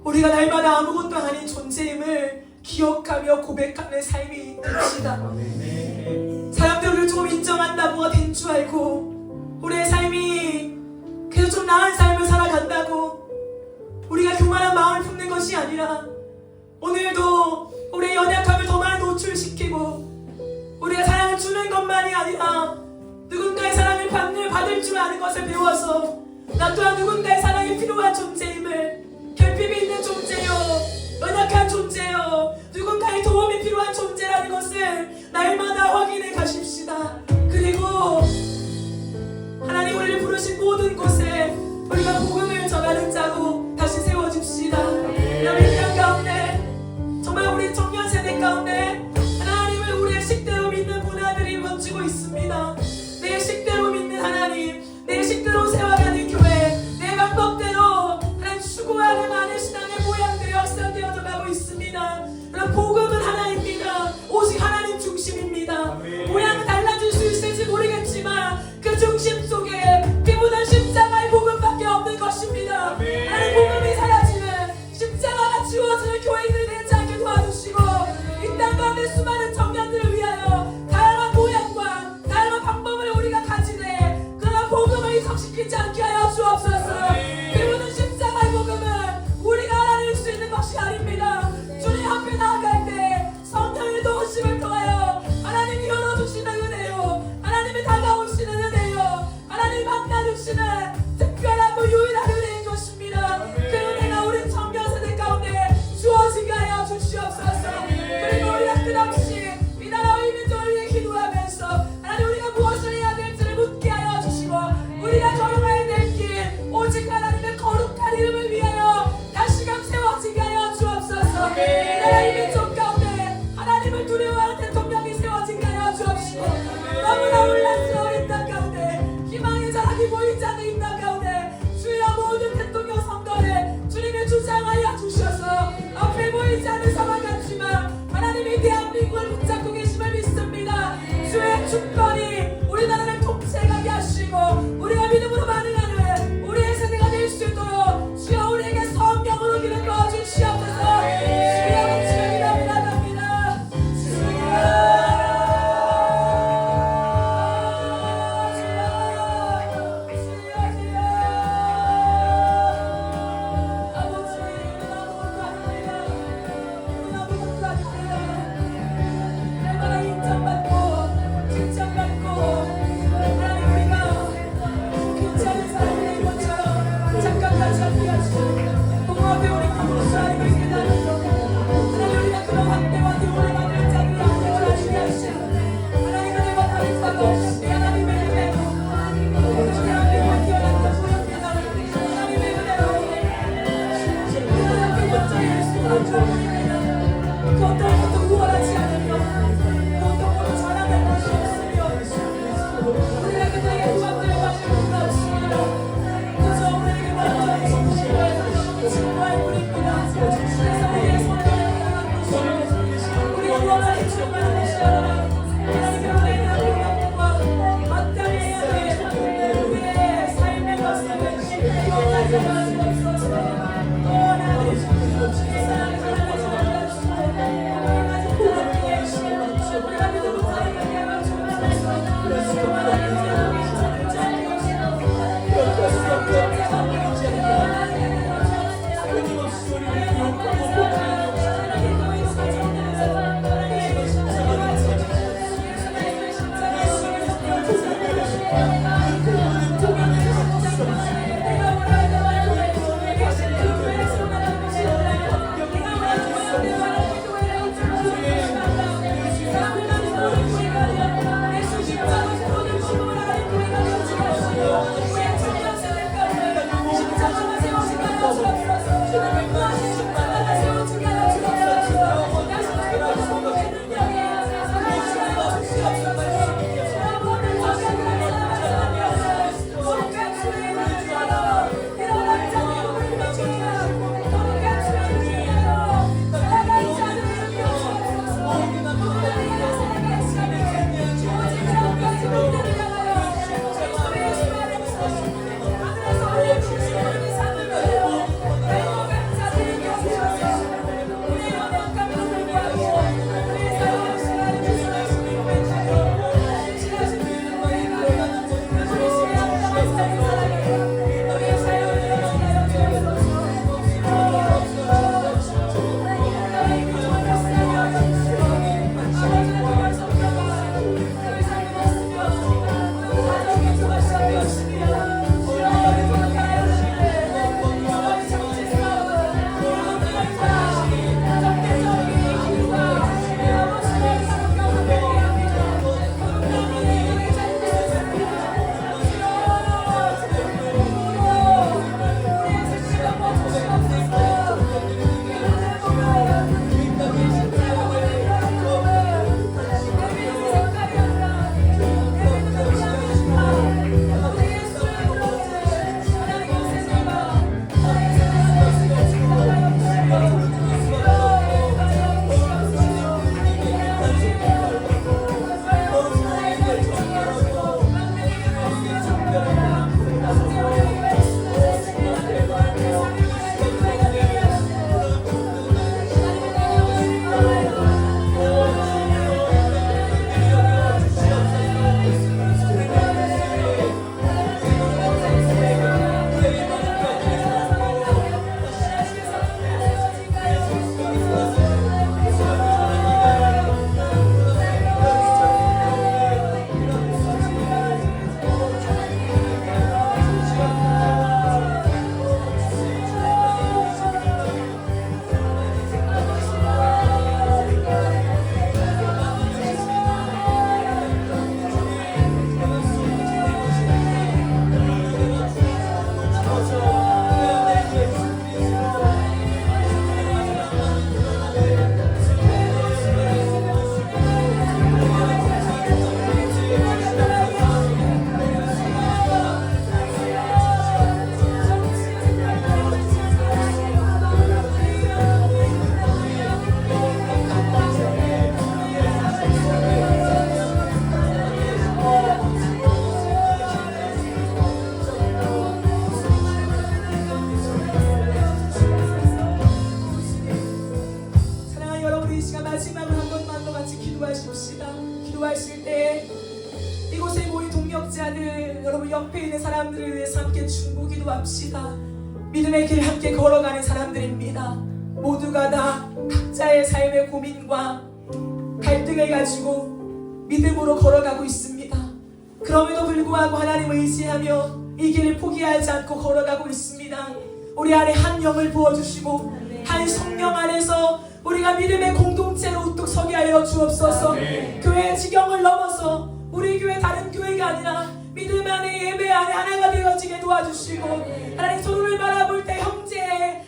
우리가 날마다 아무것도 아닌 존재임을 기억하며 고백하는 삶이 됩시다. 사람들이 우리를 조금 인정한다고가 된 줄 알고 우리의 삶이 그래도 좀 나은 삶을 살아간다고 우리가 교만한 마음을 품는 것이 아니라 오늘도 우리의 연약함을 더 많이 노출시키고 우리가 사랑을 주는 것만이 아니라 누군가의 사랑을 받을 줄 아는 것을 배워서 나 또한 누군가의 사랑이 필요한 존재임을, 결핍이 있는 존재요, 연약한 존재요, 누군가의 도움이 필요한 존재라는 것을 날마다 확인해 가십시다. 그리고 하나님 우리를 부르신 모든 곳에 우리가 복음을 전하는 자로 다시 세워집시다. 우리 땅 가운데, 정말 우리 청년 세대 가운데 하나님을 우리의 식대로 믿는 문화들이 번지고 있습니다. 내 식대로 믿는 하나님, 내 식대로 세워가는 교회, 내 방법대로 하나님 추구하는 옆에 있는 사람들을 위해서 함께 중보 기도합시다. 믿음의 길 함께 걸어가는 사람들입니다. 모두가 다 각자의 삶의 고민과 갈등을 가지고 믿음으로 걸어가고 있습니다. 그럼에도 불구하고 하나님을 의지하며 이 길을 포기하지 않고 걸어가고 있습니다. 우리 안에 한 영을 부어주시고 한 성령 안에서 우리가 믿음의 공동체로 우뚝 서게 하여 주옵소서. 교회의 지경을 넘어서 우리 교회 다른 교회가 아니라 믿음 안에 예배 안에 하나가 되어지게 도와주시고 하나님 서로를 바라볼 때 형제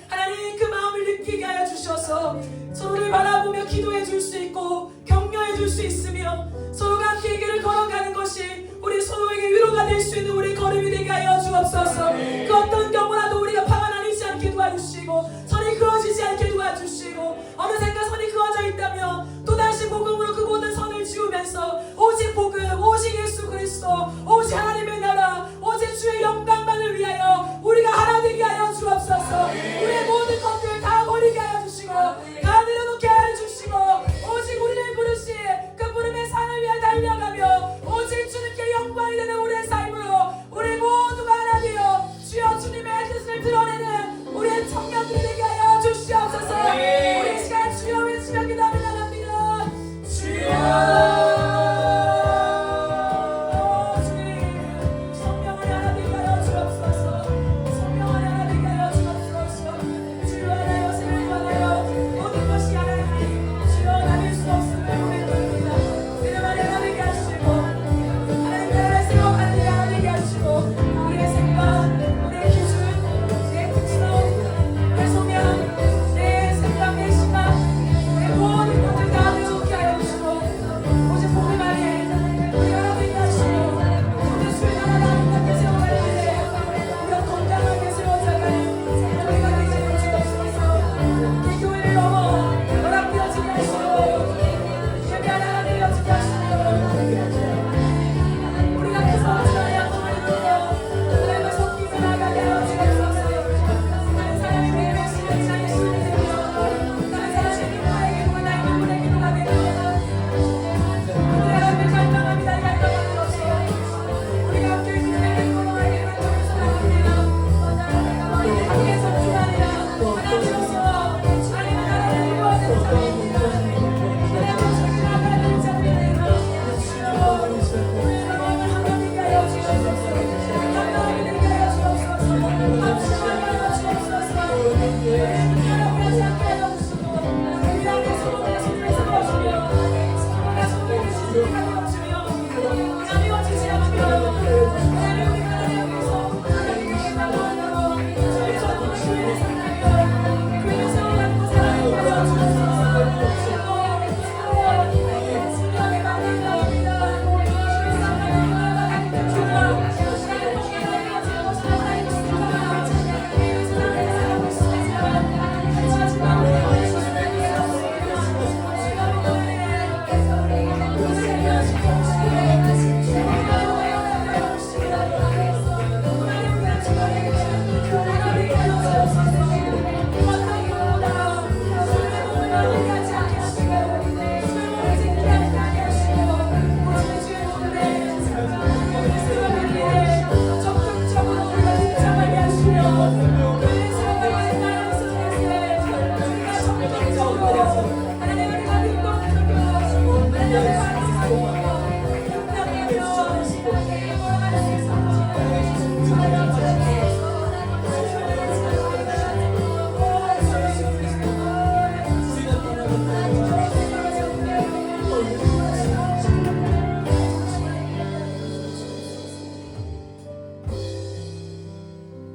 하나님 그 마음을 느끼게 하여 주셔서 서로를 바라보며 기도해 줄 수 있고 격려해 줄 수 있으며 서로가 함께 이 길을 걸어가는 것이 우리 서로에게 위로가 될 수 있는 우리 걸음이 되게 하여 주옵소서. 그 어떤 경우라도 우리가 파가 나뉘지 않게 도와주시고 선이 그어지지 않게 도와주시고 어느샌가 선이 그어져 있다면 또다시 복음으로 그 모든 선을 지우면서 오직 복음 오직 예수 그리스도 오직 하나님의 나라 오직 주의 영광만을 위하여 우리가 하나 되게 하여 주옵소서. 우리의 모든 것들을 다 버리게 하여 주시고 다 내려놓게 하여 주시고 오직 우리를 부르신 그 부름의 산을 위해 달려가며 오직 주님께 영광이 되는 우리의 삶으로 우리 모두가 하나 되어 주여 주님의 뜻을 드러내는 우리의 청년들이 되게 하여 주시옵소서. 우리 시간 주여 외치며 기도하며 나갑니다. 주여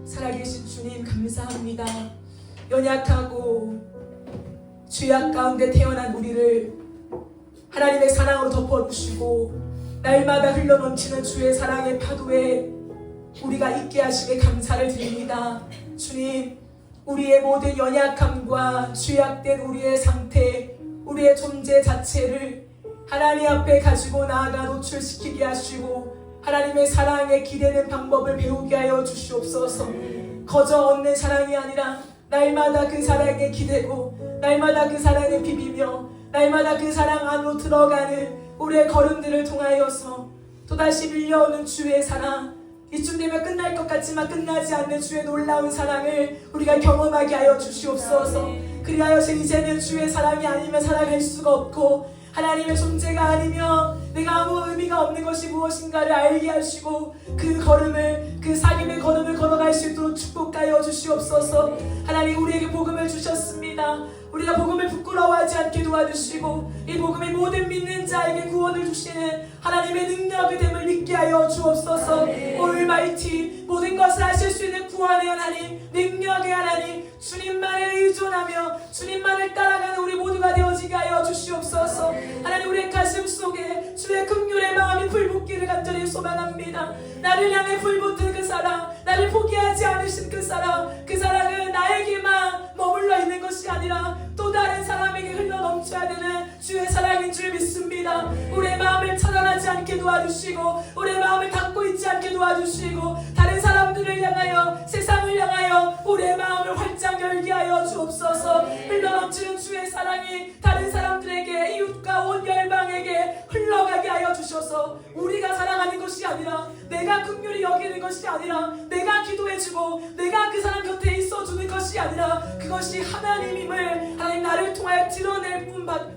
살아계신 주님 감사합니다. 연약하고 죄악 가운데 태어난 우리를 하나님의 사랑으로 덮어주시고 날마다 흘러넘치는 주의 사랑의 파도에 우리가 있게 하시게 감사를 드립니다. 주님, 우리의 모든 연약함과 죄악된 우리의 상태, 우리의 존재 자체를 하나님 앞에 가지고 나아가 노출시키게 하시고 하나님의 사랑에 기대는 방법을 배우게 하여 주시옵소서. 거저 얻는 사랑이 아니라 날마다 그 사랑에 기대고 날마다 그 사랑에 비비며 날마다 그 사랑 안으로 들어가는 우리의 걸음들을 통하여서 또다시 밀려오는 주의 사랑, 이쯤 되면 끝날 것 같지만 끝나지 않는 주의 놀라운 사랑을 우리가 경험하게 하여 주시옵소서. 그리하여 이제는 주의 사랑이 아니면 살아갈 수가 없고 하나님의 존재가 아니면 내가 아무 의미가 없는 것이 무엇인가를 알게 하시고 그 걸음을, 그 사귐의 걸음을 걸어갈 수 있도록 축복하여 주시옵소서. 하나님, 우리에게 복음을 주셨습니다. 우리가 복음을 부끄러워하지 않게 도와주시고 이 복음이 모든 믿는 자에게 구원을 주시는 하나님의 능력의 됨을 믿게 하여 주옵소서. 올마이티, 모든 것을 하실 수 있는 구원의 하나님, 능력의 하나님, 주님만을 의존하며 주님만을 따라가는 우리 모두가 되어지게 하여 주시옵소서. 하나님, 우리의 가슴 속에 주의 긍휼의 마음이 불붙기를 간절히 소망합니다. 나를 향해 불붙은 그 사랑, 나를 포기하지 않으신 그 사랑, 그 사랑은 나에게만 머물러 있는 것이 아니라 또 다른 사람에게 흘러 넘쳐야 되는 주의 사랑인 줄 믿습니다. 우리의 마음을 차단하지 않게 도와주시고 우리의 마음을 닫고 있지 않게 도와주시고 다른 사람들을 향하여, 세상을 향하여 우리의 마음을 활짝 열게 하여 주옵소서. 흘러 넘치는 주의 사랑이 다른 사람들에게, 이웃과 온 열방에게 흘러가게 하여 주셔서 우리가 사랑하는 것이 아니라, 내가 긍휼히 여기는 것이 아니라, 내가 기도해주고 내가 그 사람 곁에 있어주는 것이 아니라 그것이 하나님임을 하나님 나를 통하여 드러낼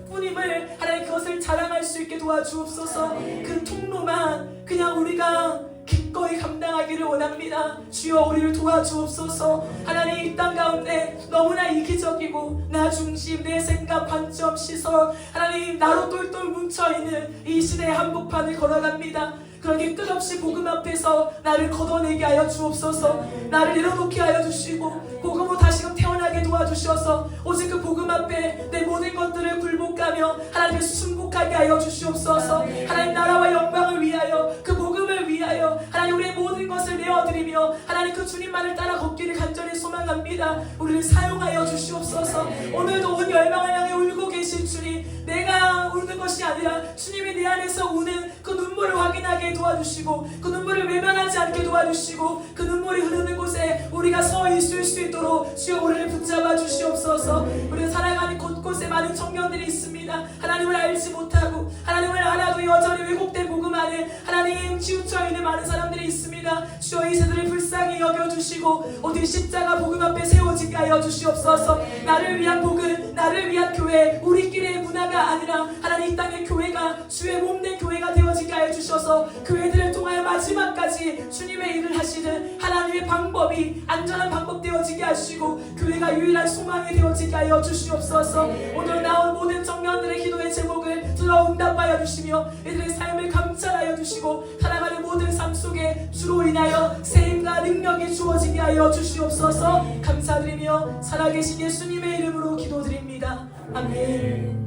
뿐임을 하나님 그것을 자랑할 수 있게 도와주옵소서. 그 통로만 그냥 우리가 기꺼이 감당하기를 원합니다. 주여, 우리를 도와주옵소서. 하나님, 이 땅 가운데 너무나 이기적이고 나 중심, 내 생각, 관점, 시선, 하나님 나로 똘똘 뭉쳐있는 이 시대의 한복판을 걸어갑니다. 그러기 끝없이 복음 앞에서 나를 걷어내게 하여 주옵소서. 나를 내려놓게 하여 주시고 복음으로 다시금 태어나게 도와주셔서 오직 그 복음 앞에 내 모든 것들을 굴복하며 하나님을 순복하게 하여 주시옵소서. 하나님 나라와 영광을 위하여, 그 복음을 위하여 하나님 우리의 모든 것을 내어드리며 하나님 그 주님만을 따라 걷기를 간절히 소망합니다. 우리를 사용하여 주시옵소서. 오늘도 온 열방을 향해 울고 계신 주님, 내가 우는 것이 아니라 주님이 내 안에서 우는 그 눈물을 확인하게 도와주시고 그 눈물을 외면하지 않게 도와주시고 그 눈물이 흐르는 곳에 우리가 서 있을 수 있도록 주여 우리를 붙잡아 주시옵소서. 우리는 살아가는 곳곳에 많은 청년들이 있습니다. 하나님을 알지 못하고 하나님을 알아도 여전히 왜곡된 복음 안에 하나님 치우쳐 있는 많은 사람들이 있습니다. 주여, 이 세대를 불쌍히 여겨주시고 오직 십자가 복음 앞에 세워지게 하여 주시옵소서. 나를 위한 복음, 나를 위한 교회, 우리끼리의 문화가 아니라 하나님 이 땅의 교회가 주의 몸된 교회가 되어지게 하여 주셔서 교회들을 통하여 마지막까지 주님의 일을 하시는 하나님의 방법이 안전한 방법 되어지게 하시고 교회가 유일한 소망이 되어지게 하여 주시옵소서. 오늘 나온 모든 청년들의 기도의 제목을 들어 응답하여 주시며 이들의 삶을 감찰하여 주시고 살아가는 모든 삶 속에 주로 인하여 세임과 능력이 주어지게 하여 주시옵소서. 감사드리며 살아계신 예수님의 이름으로 기도드립니다. 아멘.